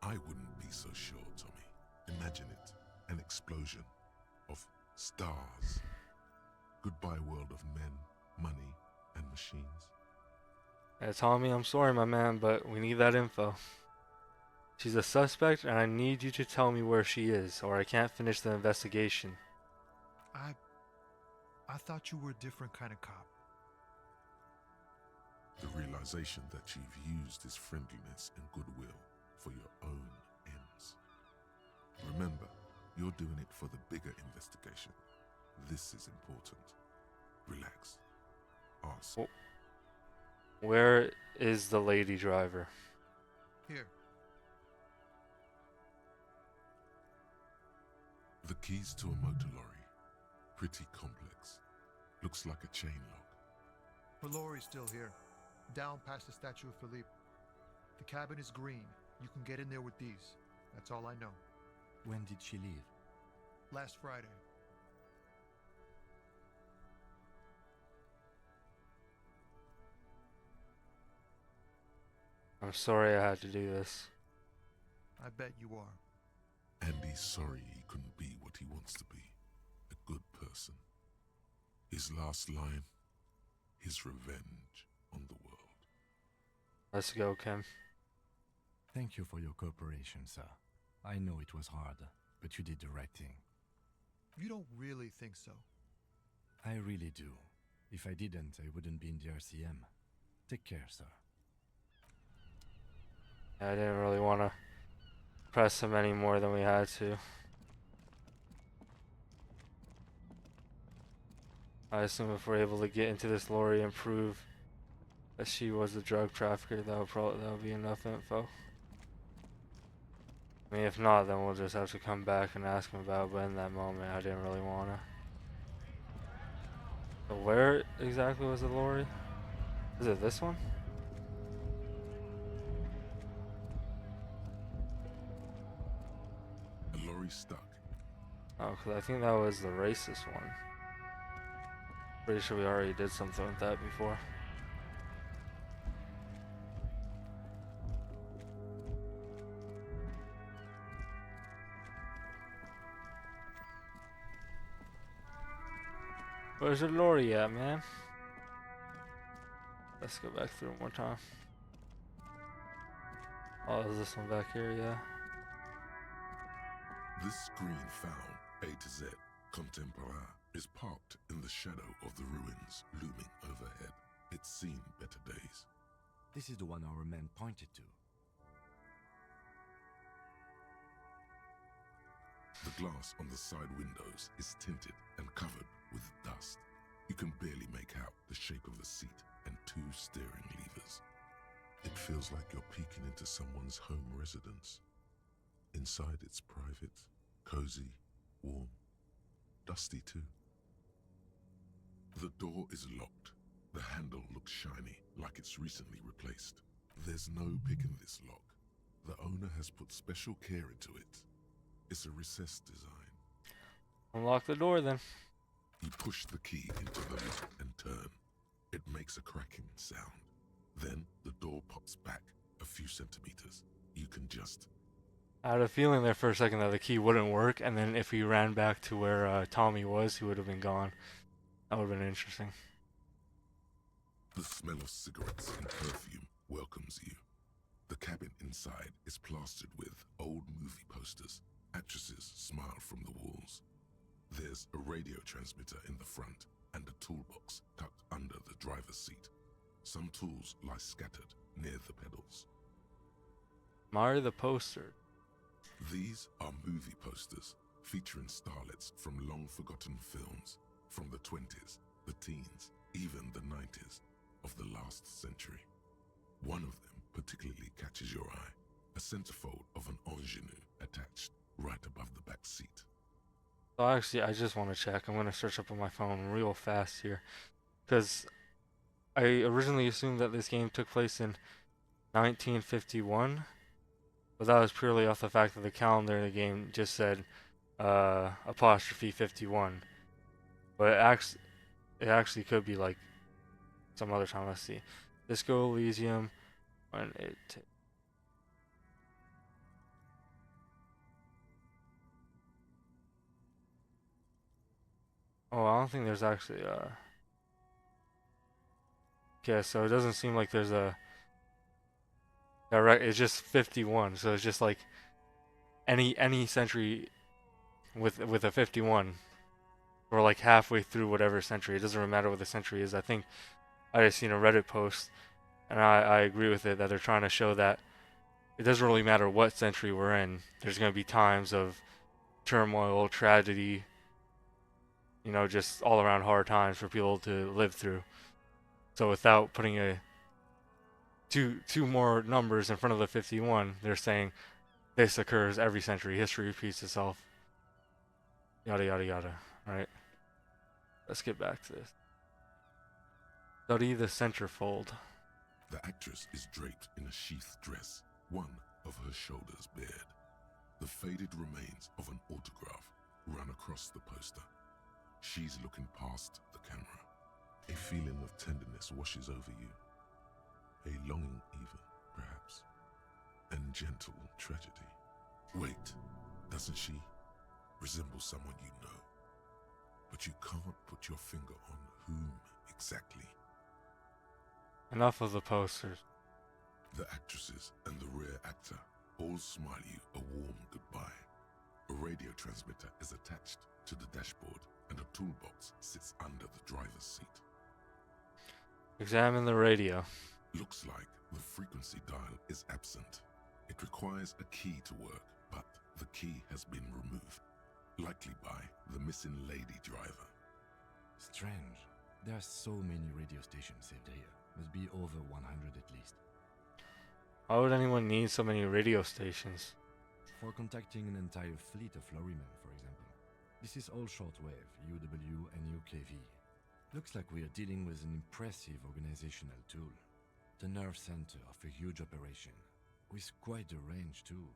I wouldn't be so sure, Tommy. Imagine it. An explosion of stars. Goodbye world of men, money, and machines. Tommy, I'm sorry, my man, but we need that info. She's a suspect, and I need you to tell me where she is, or I can't finish the investigation. I thought you were a different kind of cop. The realization that you've used his friendliness and goodwill for your own ends. Remember, you're doing it for the bigger investigation. This is important. Relax. Ask. Where is the lady driver? Here. The keys to a motor lorry. Pretty complex. Looks like a chain lock. Her lorry's still here. Down past the Statue of Philippe. The cabin is green. You can get in there with these. That's all I know. When did she leave? Last Friday. I'm sorry I had to do this. I bet you are. And he's sorry he couldn't be what he wants to be. A good person. His last line, his revenge on the world. Let's go, Kim. Thank you for your cooperation, sir. I know it was hard, but you did the right thing. You don't really think so. I really do. If I didn't, I wouldn't be in the RCM. Take care, sir. I didn't really want to press him any more than we had to. I assume if we're able to get into this lorry and prove that she was the drug trafficker, that would be enough info. I mean, if not, then we'll just have to come back and ask him about it, but in that moment, I didn't really want to. So where exactly was the lorry? Is it this one? The lorry stuck. Oh, because I think that was the racist one. Pretty sure we already did something with that before. Where's the lorry at, man? Let's go back through one more time. Oh, is this one back here? Yeah. This screen found A to Z Contemporain is parked in the shadow of the ruins looming overhead. It's seen better days. This is the one our man pointed to. The glass on the side windows is tinted and covered with dust. You can barely make out the shape of the seat and two steering levers. It feels like you're peeking into someone's home residence. Inside it's private, cozy, warm, dusty too. The door is locked. The handle looks shiny, like it's recently replaced. There's no picking this lock. The owner has put special care into it. It's a recessed design. Unlock the door then. You push the key into the lock and turn. It makes a cracking sound. Then the door pops back a few centimeters. You can just... I had a feeling there for a second that the key wouldn't work, and then if he ran back to where Tommy was, he would have been gone. That would have been interesting. The smell of cigarettes and perfume welcomes you. The cabin inside is plastered with old movie posters. Actresses smile from the walls. There's a radio transmitter in the front and a toolbox tucked under the driver's seat. Some tools lie scattered near the pedals. Mari the poster. These are movie posters featuring starlets from long-forgotten films from the 20s, the teens, even the 90s of the last century. One of them particularly catches your eye, a centerfold of an ingenue attached right above the back seat. So actually, I just want to check. I'm going to search up on my phone real fast here, because I originally assumed that this game took place in 1951, but that was purely off the fact that the calendar in the game just said apostrophe 51. But it actually could be like some other time. Let's see. Disco Elysium when it... Oh, I don't think there's actually okay, so it doesn't seem like there's a... Yeah, right, it's just 51, so it's just like any century with a 51. Or like halfway through whatever century. It doesn't really matter what the century is. I think I just seen a Reddit post, and I agree with it, that they're trying to show that it doesn't really matter what century we're in. There's going to be times of turmoil, tragedy, you know, just all around hard times for people to live through. So without putting a two more numbers in front of the 51, they're saying this occurs every century. History repeats itself. Yada yada yada. Right? Let's get back to this. Study the centerfold. The actress is draped in a sheathed dress, one of her shoulders bared. The faded remains of an autograph run across the poster. She's looking past the camera. A feeling of tenderness washes over you. A longing even, perhaps. And gentle tragedy. Wait, doesn't she resemble someone you know? But you can't put your finger on whom exactly. Enough of the posters. The actresses and the rear actor all smile you a warm goodbye. A radio transmitter is attached to the dashboard and a toolbox sits under the driver's seat. Examine the radio. Looks like the frequency dial is absent. It requires a key to work, but the key has been removed, likely by the missing lady driver. Strange. There are so many radio stations saved here. Must be over 100 at least. Why would anyone need so many radio stations? For contacting an entire fleet of lorrymen, for example. This is all shortwave, UW and UKV. Looks like we are dealing with an impressive organizational tool. The nerve center of a huge operation, with quite a range too.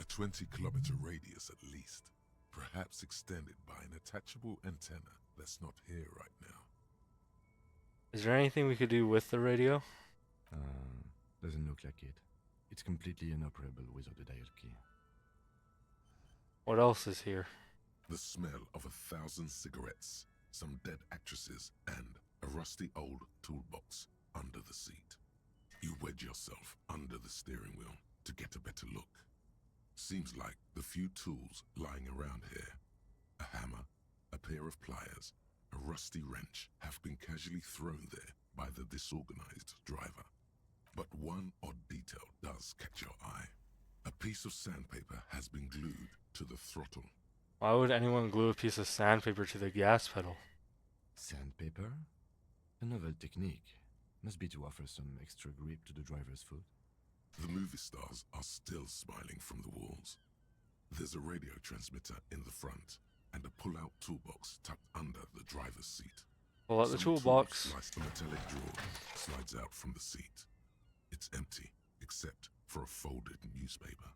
A 20-kilometer radius at least, perhaps extended by an attachable antenna that's not here right now. Is there anything we could do with the radio? Doesn't look like it. It's completely inoperable without a dial key. What else is here? The smell of 1,000 cigarettes, some dead actresses, and a rusty old toolbox under the seat. You wedge yourself under the steering wheel to get a better look. Seems like the few tools lying around here, a hammer, a pair of pliers, a rusty wrench, have been casually thrown there by the disorganized driver. But one odd detail does catch your eye. A piece of sandpaper has been glued to the throttle. Why would anyone glue a piece of sandpaper to the gas pedal? Sandpaper? A novel technique. Must be to offer some extra grip to the driver's foot. The movie stars are still smiling from the walls. There's a radio transmitter in the front and a pull-out toolbox tucked under the driver's seat. Pull out the Some toolbox. tools slice. A metallic drawer slides out from the seat. It's empty, except for a folded newspaper.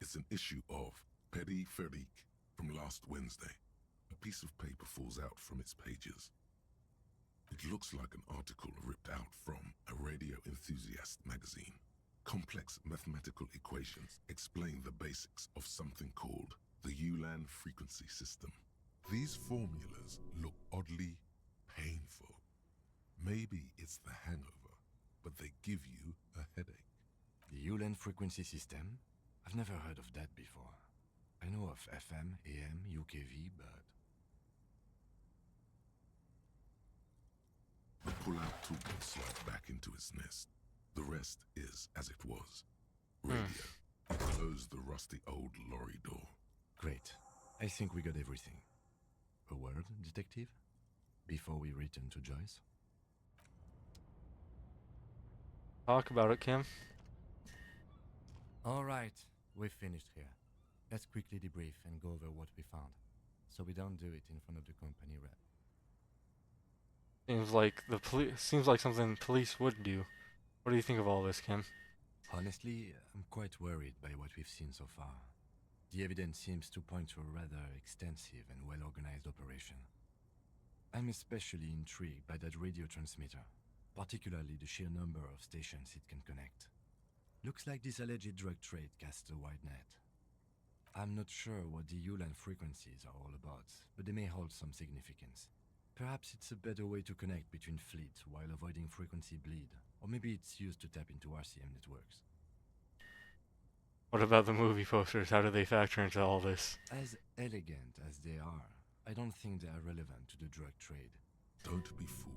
It's an issue of Périphérique from last Wednesday. A piece of paper falls out from its pages. It looks like an article ripped out from a radio enthusiast magazine. Complex mathematical equations explain the basics of something called the yall frequency system. These formulas look oddly painful. Maybe it's the hangover, but they give you a headache. The yall frequency system? I've never heard of that before. I know of FM, AM, UKV, but... The pull-out toolbox slides back into its nest. The rest is as it was. Radio. It closed the rusty old lorry door. Great. I think we got everything. A word, detective? Before we return to Joyce? Talk about it, Kim. Alright, we've finished here. Let's quickly debrief and go over what we found, so we don't do it in front of the company rep. Seems like something police would do. What do you think of all this, Kim? Honestly, I'm quite worried by what we've seen so far. The evidence seems to point to a rather extensive and well-organized operation. I'm especially intrigued by that radio transmitter, particularly the sheer number of stations it can connect. Looks like this alleged drug trade casts a wide net. I'm not sure what the yall frequencies are all about, but they may hold some significance. Perhaps it's a better way to connect between fleets while avoiding frequency bleed, or maybe it's used to tap into RCM networks. What about the movie posters? How do they factor into all this? As elegant as they are, I don't think they are relevant to the drug trade. Don't be fooled.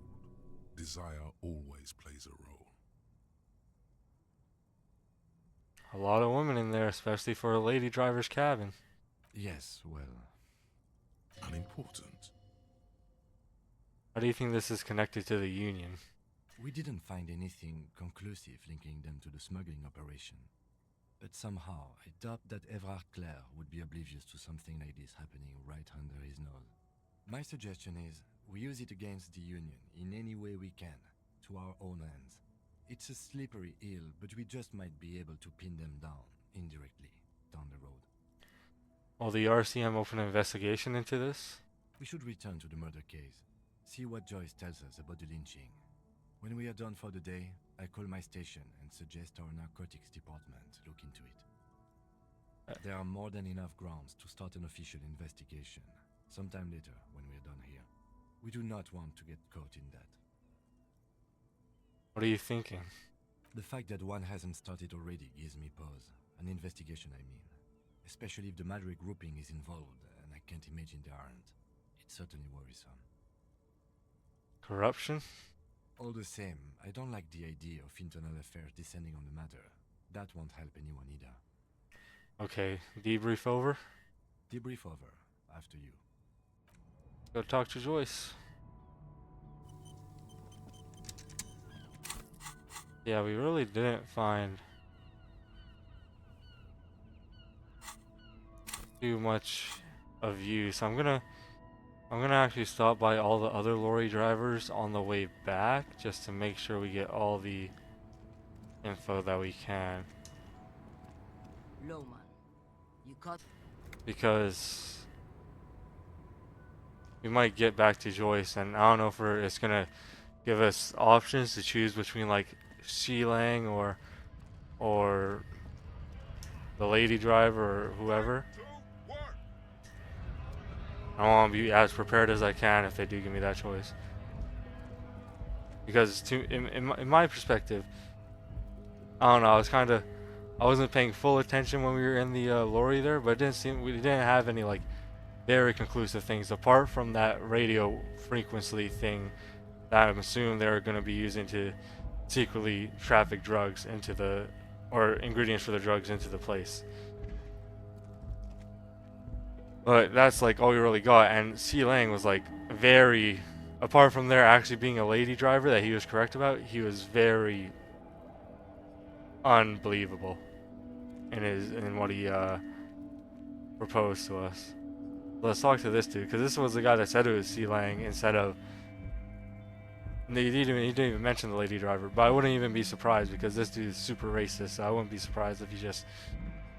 Desire always plays a role. A lot of women in there, especially for a lady driver's cabin. Yes, well... Unimportant. How do you think this is connected to the Union? We didn't find anything conclusive linking them to the smuggling operation. But somehow, I doubt that Everard Clare would be oblivious to something like this happening right under his nose. My suggestion is, we use it against the Union in any way we can, to our own ends. It's a slippery hill, but we just might be able to pin them down, indirectly, down the road. Will the RCM open an investigation into this? We should return to the murder case, see what Joyce tells us about the lynching. When we are done for the day, I call my station and suggest our narcotics department look into it. There are more than enough grounds to start an official investigation, sometime later when we are done here. We do not want to get caught in that. What are you thinking? The fact that one hasn't started already gives me pause. An investigation, I mean. Especially if the Madrid grouping is involved, and I can't imagine they aren't. It's certainly worrisome. Corruption? All the same, I don't like the idea of internal affairs descending on the matter. That won't help anyone either. Okay, debrief over? Debrief over. After you. Go talk to Joyce. Yeah, we really didn't find too much of use. I'm gonna actually stop by all the other lorry drivers on the way back just to make sure we get all the info that we can. Lowman, you caught... Because we might get back to Joyce, and I don't know if it's gonna give us options to choose between like Sheelang or the lady driver or whoever. I want to be as prepared as I can if they do give me that choice. Because in my perspective, I don't know, I wasn't paying full attention when we were in the lorry there, but we didn't have any like very conclusive things apart from that radio frequency thing that I'm assuming they're going to be using to secretly traffic drugs into or ingredients for the drugs into the place. But that's like all we really got, and C Lang was like very, apart from there actually being a lady driver that he was correct about, he was very unbelievable in what he proposed to us. Let's talk to this dude, because this was the guy that said it was Sea Lang instead of. He didn't even mention the lady driver, but I wouldn't even be surprised because this dude is super racist. So I wouldn't be surprised if he just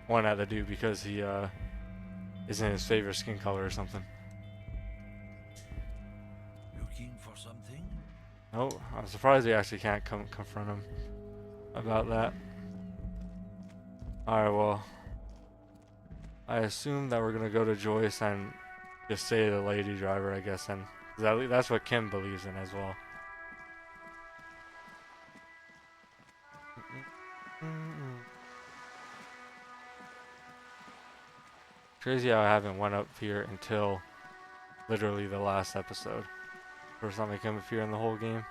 went at the dude because he isn't his favorite skin color or something. Looking for something? No, I'm surprised he actually can't confront him about that. Alright, well, I assume that we're gonna go to Joyce and just say the lady driver, I guess, and that's what Kim believes in as well. Crazy how I haven't went up here until literally the last episode. First time I came up here in the whole game.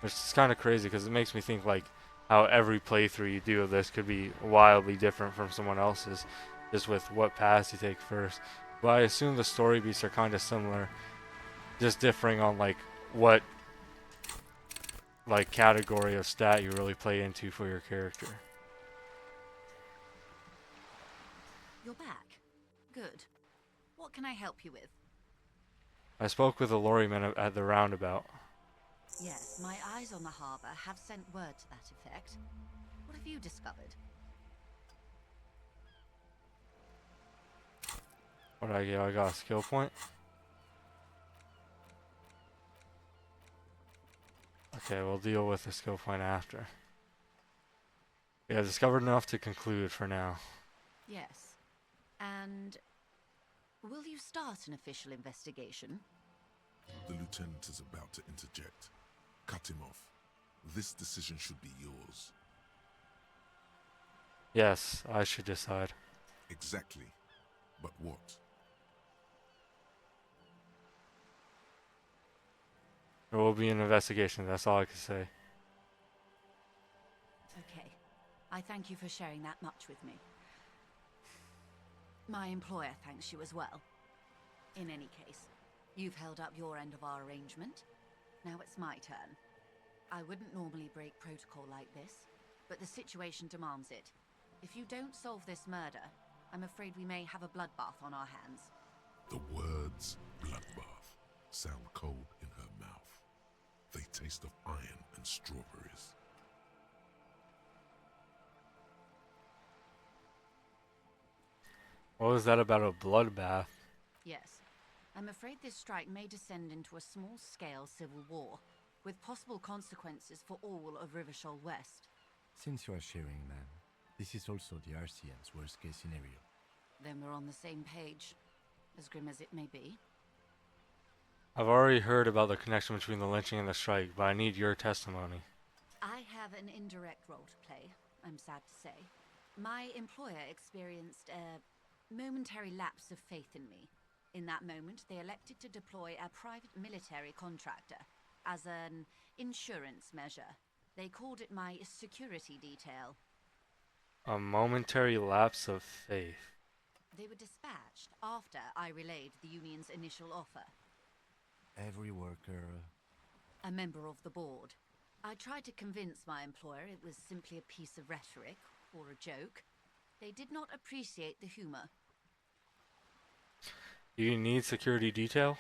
Which is kind of crazy because it makes me think like how every playthrough you do of this could be wildly different from someone else's, just with what paths you take first. But I assume the story beats are kind of similar, just differing on like what like category of stat you really play into for your character. You're back. Good. What can I help you with? I spoke with the lorryman at the roundabout. Yes, my eyes on the harbor have sent word to that effect. What have you discovered? What did I get? I got a skill point. Okay, we'll deal with the skill point after. Yeah, discovered enough to conclude for now. Yes. And will you start an official investigation? The lieutenant is about to interject. Cut him off. This decision should be yours. Yes, I should decide. Exactly. But what? There will be an investigation, that's all I can say. Okay. I thank you for sharing that much with me. My employer thanks you as well. In any case, you've held up your end of our arrangement. Now it's my turn. I wouldn't normally break protocol like this, but the situation demands it. If you don't solve this murder, I'm afraid we may have a bloodbath on our hands. The words bloodbath sound cold in her mouth. They taste of iron and strawberries. What was that about a bloodbath? Yes. I'm afraid this strike may descend into a small-scale civil war, with possible consequences for all of Rivershoal West. Since you are sharing, ma'am, this is also the RCM's worst-case scenario. Then we're on the same page, as grim as it may be. I've already heard about the connection between the lynching and the strike, but I need your testimony. I have an indirect role to play, I'm sad to say. My employer experienced a momentary lapse of faith in me. In that moment, they elected to deploy a private military contractor as an insurance measure. They called it my security detail. A momentary lapse of faith. They were dispatched after I relayed the union's initial offer. Every worker... A member of the board. I tried to convince my employer it was simply a piece of rhetoric, or a joke. They did not appreciate the humor. Do you need security detail?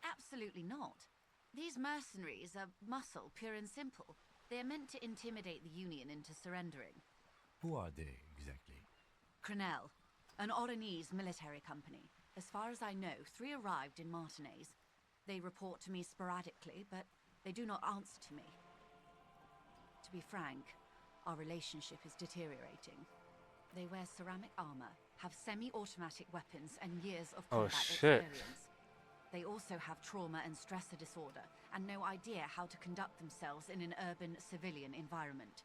Absolutely not. These mercenaries are muscle, pure and simple. They are meant to intimidate the Union into surrendering. Who are they, exactly? Crenell, an Oranese military company. As far as I know, 3 arrived in Martinez. They report to me sporadically, but they do not answer to me. To be frank, our relationship is deteriorating. They wear ceramic armor, have semi-automatic weapons, and years of combat experience. They also have trauma and stressor disorder, and no idea how to conduct themselves in an urban civilian environment.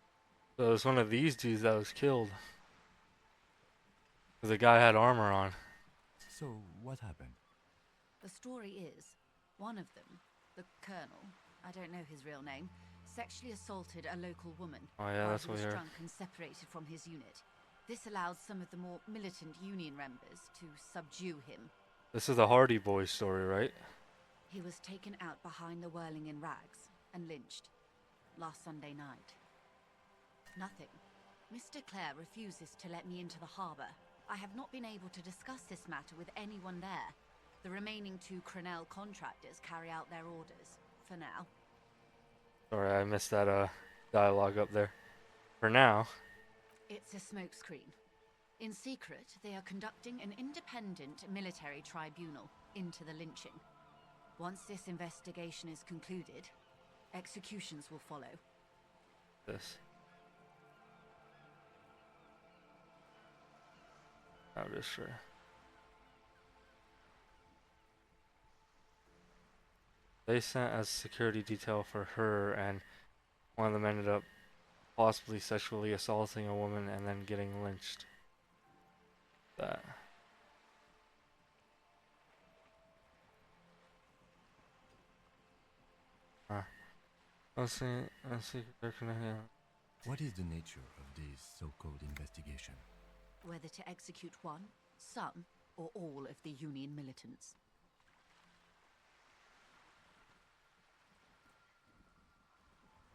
So it was one of these dudes that was killed. The guy had armor on. So, what happened? The story is, one of them, the colonel, I don't know his real name, sexually assaulted a local woman Oh yeah, while that's he what was we heard. drunk and separated from his unit. This allowed some of the more militant Union members to subdue him. This is the Hardy Boys story, right? He was taken out behind the whirling in rags and lynched last Sunday night. Nothing. Mr. Clare refuses to let me into the harbour. I have not been able to discuss this matter with anyone there. The remaining 2 Crenell contractors carry out their orders, for now. Sorry, I missed that dialogue up there. For now. It's a smokescreen. In secret, they are conducting an independent military tribunal into the lynching. Once this investigation is concluded, executions will follow. This. I'm just sure. They sent as security detail for her, and one of them ended up possibly sexually assaulting a woman and then getting lynched. That. Let's see. What is the nature of this so-called investigation? Whether to execute one, some, or all of the Union militants.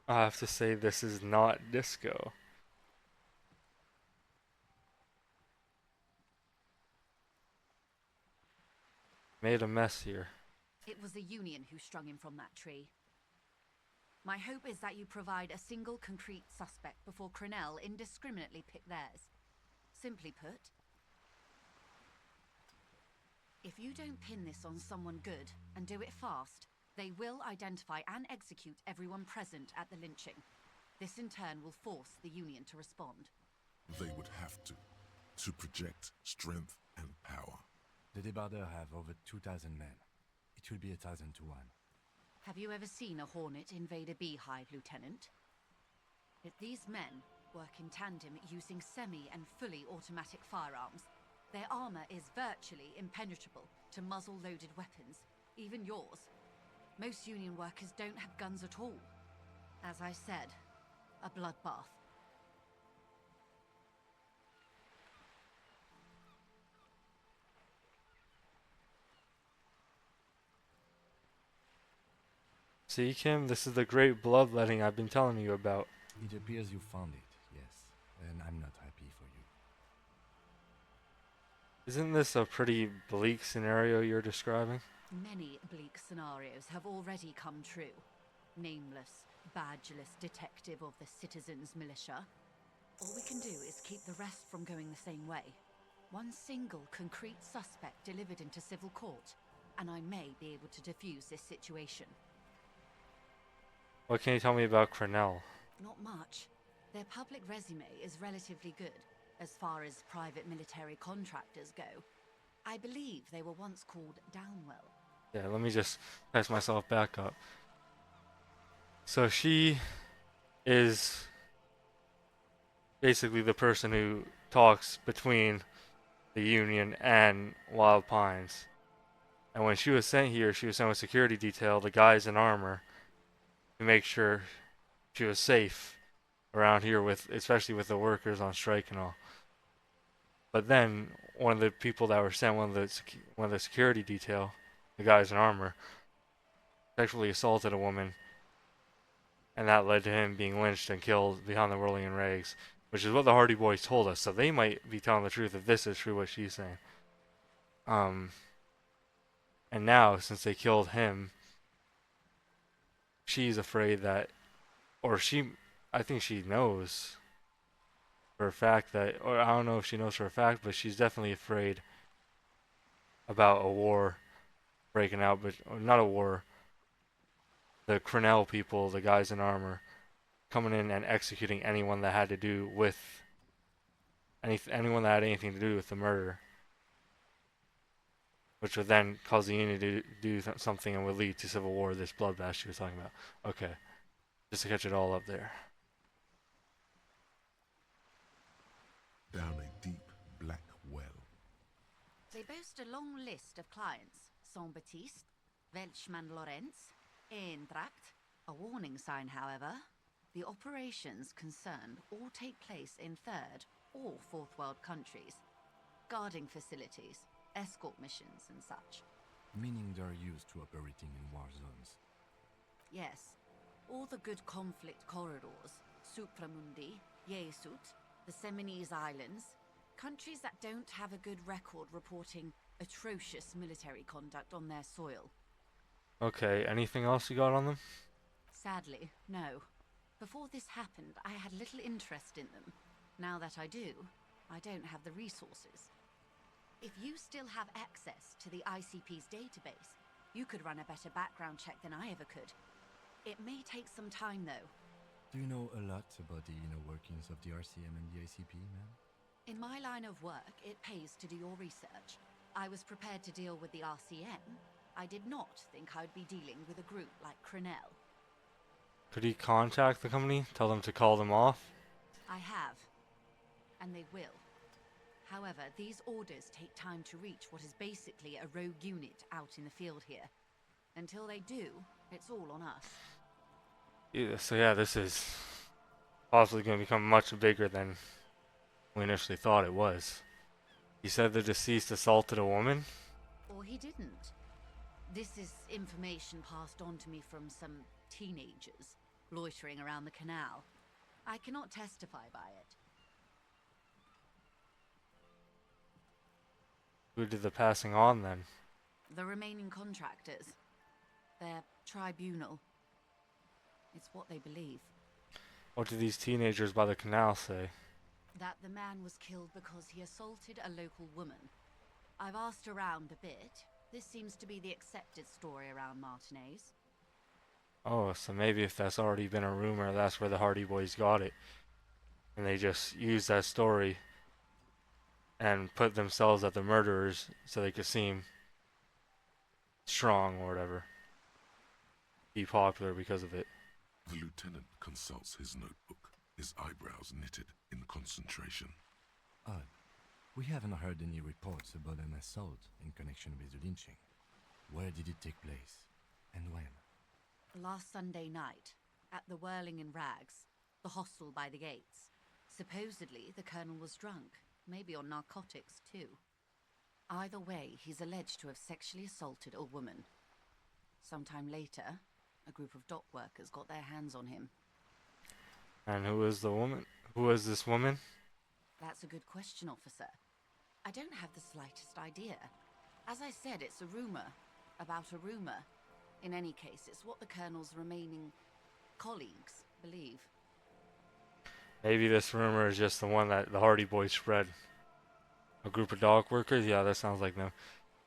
I have to say, this is not disco. Made a mess here. It was the Union who strung him from that tree. My hope is that you provide a single concrete suspect before Crenell indiscriminately pick theirs. Simply put, if you don't pin this on someone good and do it fast, they will identify and execute everyone present at the lynching. This in turn will force the Union to respond. They would have to project strength and power. The Debardeurs have over 2,000 men. It will be 1,000 to 1. Have you ever seen a Hornet invade a beehive, Lieutenant? These men work in tandem using semi and fully automatic firearms. Their armor is virtually impenetrable to muzzle-loaded weapons, even yours. Most Union workers don't have guns at all. As I said, a bloodbath. See, Kim, this is the great bloodletting I've been telling you about. It appears you found it, yes. And I'm not happy for you. Isn't this a pretty bleak scenario you're describing? Many bleak scenarios have already come true. Nameless, badgeless detective of the citizens' militia. All we can do is keep the rest from going the same way. One single concrete suspect delivered into civil court, and I may be able to defuse this situation. What can you tell me about Crenell? Not much. Their public resume is relatively good, as far as private military contractors go. I believe they were once called Downwell. Yeah, let me just patch myself back up. So she is basically the person who talks between the Union and Wild Pines. And when she was sent here, she was sent with security detail, the guys in armor, to make sure she was safe around here, with especially with the workers on strike and all. But then one of the people that were sent, one of the security detail, the guys in armor, sexually assaulted a woman, and that led to him being lynched and killed behind the whirling rags, which is what the Hardy Boys told us. So they might be telling the truth if this is true what she's saying. And now, since they killed him, she's afraid that, I think she knows for a fact that, or I don't know if she knows for a fact, but she's definitely afraid about a war breaking out, but or not a war. The Crenell people, the guys in armor, coming in and executing anyone that had to do with anyone that had anything to do with the murder, which would then cause the Union to do something and would lead to civil war. This bloodbath she was talking about. Okay, just to catch it all up there. Down a deep black well. They boast a long list of clients. Saint-Baptiste, Welchman-Lorenz, Eintracht. A warning sign, however. The operations concerned all take place in third or fourth world countries. Guarding facilities, escort missions and such. Meaning they're used to operating in war zones. Yes, all the good conflict corridors, Supramundi, Yeesut, the Seminoles Islands, countries that don't have a good record reporting atrocious military conduct on their soil. Okay, anything else you got on them? Sadly, no. Before this happened, I had little interest in them. Now that I do, I don't have the resources. If you still have access to the ICP's database, you could run a better background check than I ever could. It may take some time, though. Do you know a lot about the inner workings of the RCM and the ICP, ma'am? In my line of work, it pays to do your research. I was prepared to deal with the RCM. I did not think I'd be dealing with a group like Crenell. Could he contact the company, tell them to call them off? I have. And they will. However, these orders take time to reach what is basically a rogue unit out in the field here. Until they do, it's all on us. Yeah, so yeah, this is possibly going to become much bigger than we initially thought it was. He said the deceased assaulted a woman? Or he didn't. This is information passed on to me from some teenagers loitering around the canal. I cannot testify by it. Who did the passing on then? The remaining contractors. Their tribunal. It's what they believe. What did these teenagers by the canal say? That the man was killed because he assaulted a local woman. I've asked around a bit. This seems to be the accepted story around Martinez. Oh, so maybe if that's already been a rumor, that's where the Hardy Boys got it. And they just used that story and put themselves as the murderers so they could seem strong or whatever. Be popular because of it. The lieutenant consults his notebook, his eyebrows knitted in concentration. Odd. We haven't heard any reports about an assault in connection with the lynching. Where did it take place? And when? Last Sunday night, at the Whirling in Rags, the hostel by the gates. Supposedly, the colonel was drunk, maybe on narcotics too. Either way, he's alleged to have sexually assaulted a woman. Sometime later, a group of dock workers got their hands on him. And who is the woman? Who is this woman? That's a good question, officer. I don't have the slightest idea. As I said, it's a rumor about a rumor. In any case, it's what the colonel's remaining colleagues believe. Maybe this rumor is just the one that the Hardy Boys spread. A group of dock workers? Yeah, that sounds like them.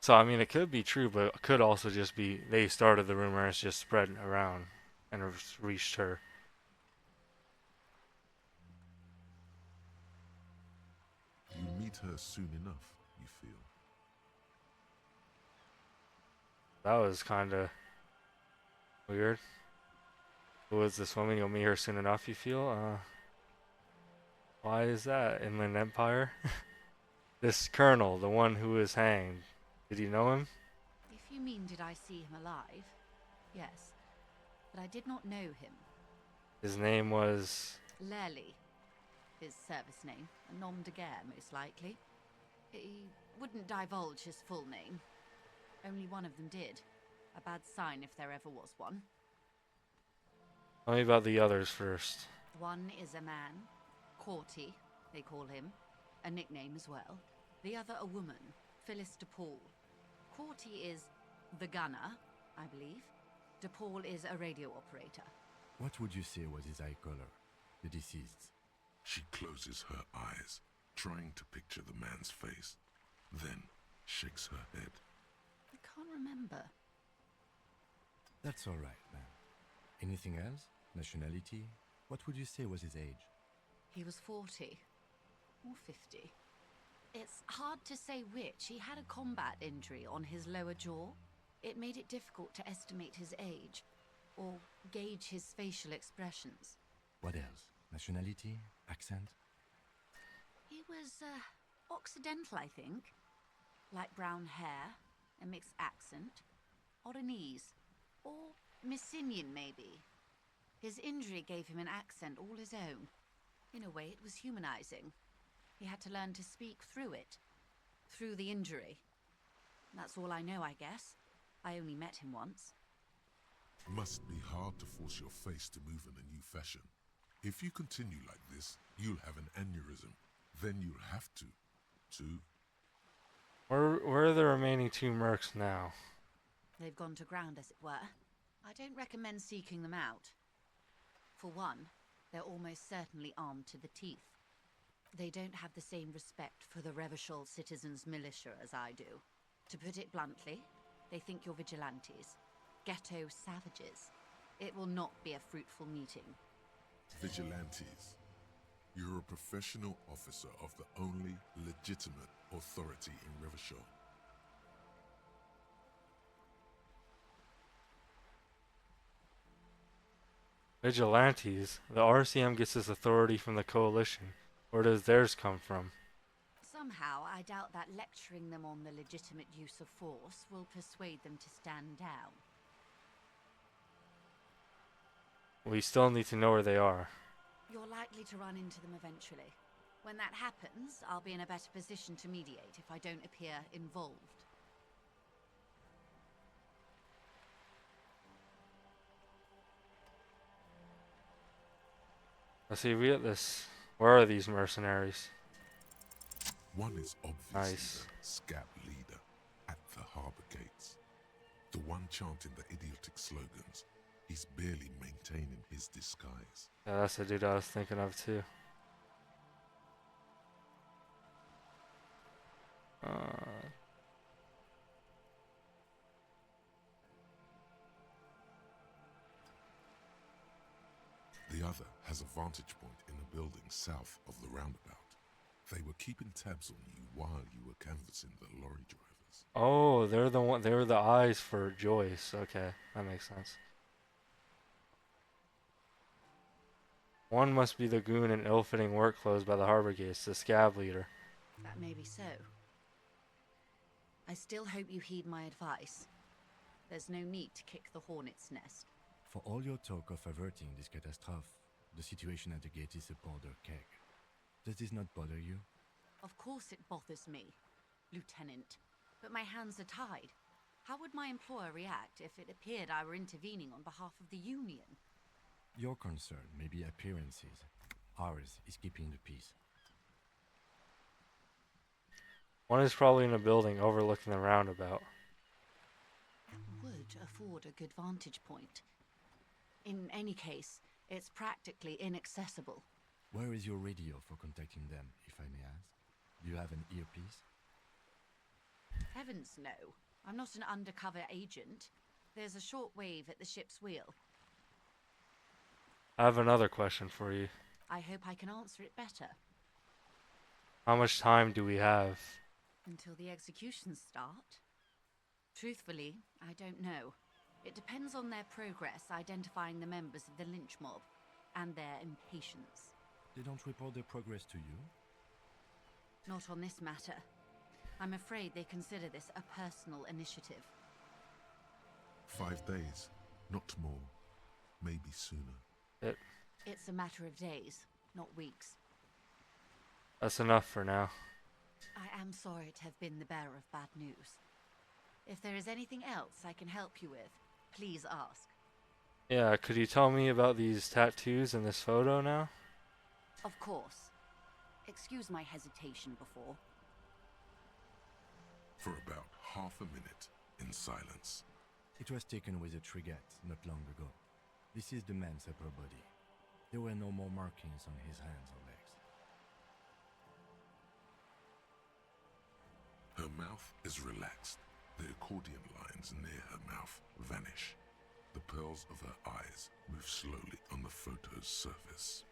So, I mean, it could be true, but it could also just be they started the rumor and it's just spread around and it's reached her. You meet her soon enough, you feel. That was kind of weird. Who is this woman? You'll meet her soon enough, you feel? Why is that? Inland Empire? This colonel, the one who was hanged, did you know him? If you mean did I see him alive? Yes. But I did not know him. His name was... Lely. His service name. A nom de guerre, most likely. He wouldn't divulge his full name. Only one of them did. A bad sign if there ever was one. Tell me about the others first. One is a man. Corty, they call him. A nickname as well. The other a woman. Phyllis DePaul. Corty is the gunner, I believe. DePaul is a radio operator. What would you say was his eye color, the deceased's? She closes her eyes, trying to picture the man's face, then shakes her head. I can't remember. That's all right, ma'am. Anything else? Nationality? What would you say was his age? He was 40. Or 50. It's hard to say which. He had a combat injury on his lower jaw. It made it difficult to estimate his age, or gauge his facial expressions. What else? Nationality? Accent? He was, Occidental, I think. Light brown hair, a mixed accent, Oranese, or Messinian, maybe. His injury gave him an accent all his own. In a way, it was humanizing. He had to learn to speak through it, through the injury. That's all I know, I guess. I only met him once. Must be hard to force your face to move in a new fashion. If you continue like this, you'll have an aneurysm. Then you'll have to. Where are the remaining two mercs now? They've gone to ground, as it were. I don't recommend seeking them out. For one, they're almost certainly armed to the teeth. They don't have the same respect for the Revachol citizens' militia as I do. To put it bluntly, they think you're vigilantes. Ghetto savages. It will not be a fruitful meeting. Vigilantes. You're a professional officer of the only legitimate authority in Revachol. Vigilantes? The RCM gets its authority from the Coalition. Where does theirs come from? Somehow, I doubt that lecturing them on the legitimate use of force will persuade them to stand down. We still need to know where they are. You're likely to run into them eventually. When that happens, I'll be in a better position to mediate if I don't appear involved. Let's see, we get this. Where are these mercenaries? One is obviously Nice. the scab leader at the harbor gates. The one chanting the idiotic slogans. He's barely maintaining his disguise. Yeah, that's the dude I was thinking of too. The other has a vantage point in a building south of the roundabout. They were keeping tabs on you while you were canvassing the lorry drivers. Oh, they're the one. They're the eyes for Joyce. Okay, that makes sense. One must be the goon in ill-fitting work clothes by the harbor gates, the scab leader. That may be so. I still hope you heed my advice. There's no need to kick the hornet's nest. For all your talk of averting this catastrophe, the situation at the gate is a powder keg. Does this not bother you? Of course it bothers me, Lieutenant. But my hands are tied. How would my employer react if it appeared I were intervening on behalf of the Union? Your concern may be appearances. Ours is keeping the peace. One is probably in a building overlooking the roundabout. That would afford a good vantage point. In any case, it's practically inaccessible. Where is your radio for contacting them, if I may ask? Do you have an earpiece? Heavens no. I'm not an undercover agent. There's a short wave at the ship's wheel. I have another question for you. I hope I can answer it better. How much time do we have? Until the executions start? Truthfully, I don't know. It depends on their progress identifying the members of the lynch mob, and their impatience. They don't report their progress to you? Not on this matter. I'm afraid they consider this a personal initiative. 5 days, not more. Maybe sooner. It's a matter of days, not weeks. That's enough for now. I am sorry to have been the bearer of bad news. If there is anything else I can help you with, please ask. Yeah, could you tell me about these tattoos in this photo now? Of course. Excuse my hesitation before. For about half a minute, in silence. It was taken with a Trigat not long ago. This is the man's upper body. There were no more markings on his hands or legs. Her mouth is relaxed. The accordion lines near her mouth vanish. The pearls of her eyes move slowly on the photo's surface.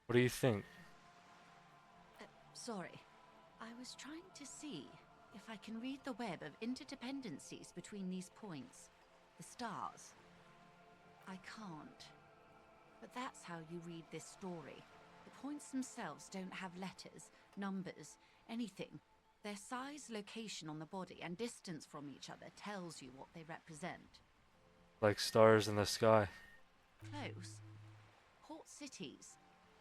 What do you think? Sorry. I was trying to see if I can read the web of interdependencies between these points. The stars. I can't. But that's how you read this story. The points themselves don't have letters, numbers, anything. Their size, location on the body, and distance from each other tells you what they represent. Like stars in the sky. Close. Port cities.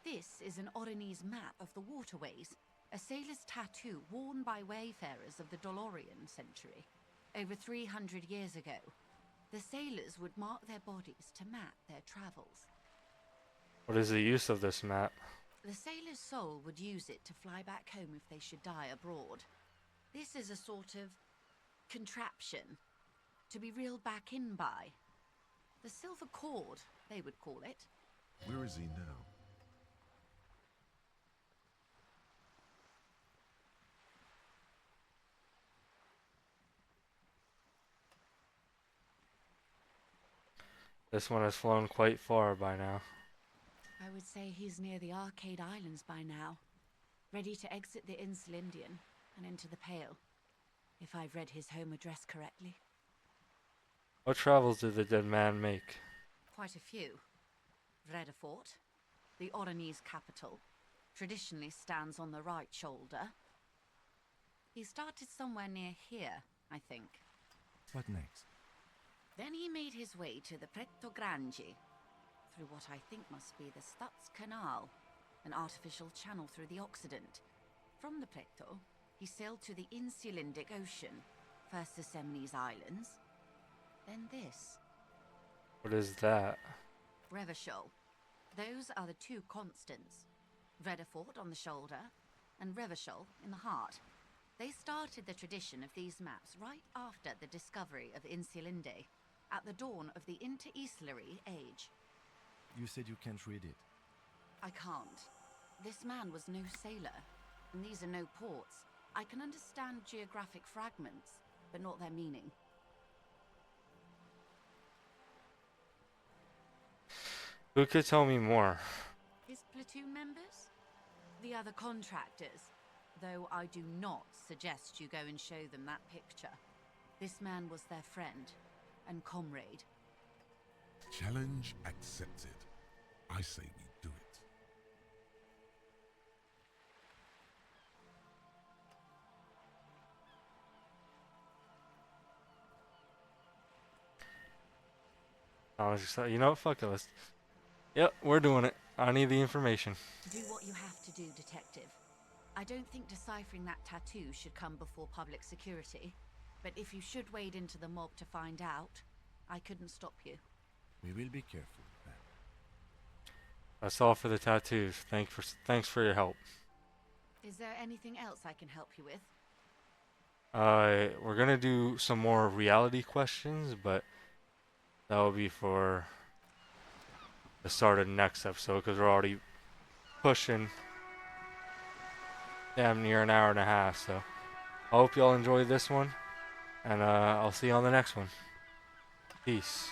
This is an Oronese map of the waterways, a sailor's tattoo worn by wayfarers of the Dolorian century. Over 300 years ago, the sailors would mark their bodies to map their travels. What is the use of this map? The sailor's soul would use it to fly back home if they should die abroad. This is a sort of contraption to be reeled back in by. The silver cord, they would call it. Where is he now? This one has flown quite far by now. I would say he's near the Arcade Islands by now, ready to exit the Insulindian and into the Pale, if I've read his home address correctly. What travels did the dead man make? Quite a few. Vredefort, the Oranese capital, traditionally stands on the right shoulder. He started somewhere near here, I think. What next? Then he made his way to the Pretto Grande, through what I think must be the Stutz Canal, an artificial channel through the Occident. From the Pretto, he sailed to the Insulindic Ocean, first the Semnes Islands, then this. What is that? Revachol. Those are the two constants. Vredefort on the shoulder, and Revachol in the heart. They started the tradition of these maps right after the discovery of Insulinde, at the dawn of the Inter-Islary Age. You said you can't read it. I can't. This man was no sailor, and these are no ports. I can understand geographic fragments, but not their meaning. Who could tell me more? His platoon members? The other contractors, though I do not suggest you go and show them that picture. This man was their friend and comrade. Challenge accepted. I say we do it. I was just like, you know what, fuck it, let's... Yep, we're doing it. I need the information. Do what you have to do, detective. I don't think deciphering that tattoo should come before public security, but if you should wade into the mob to find out, I couldn't stop you. We will be careful, then. That's all for the tattoos. Thanks for your help. Is there anything else I can help you with? We're gonna do some more reality questions, but that will be for the start of next episode, because we're already pushing damn near an hour and a half. So I hope y'all enjoyed this one, and I'll see you on the next one. Peace.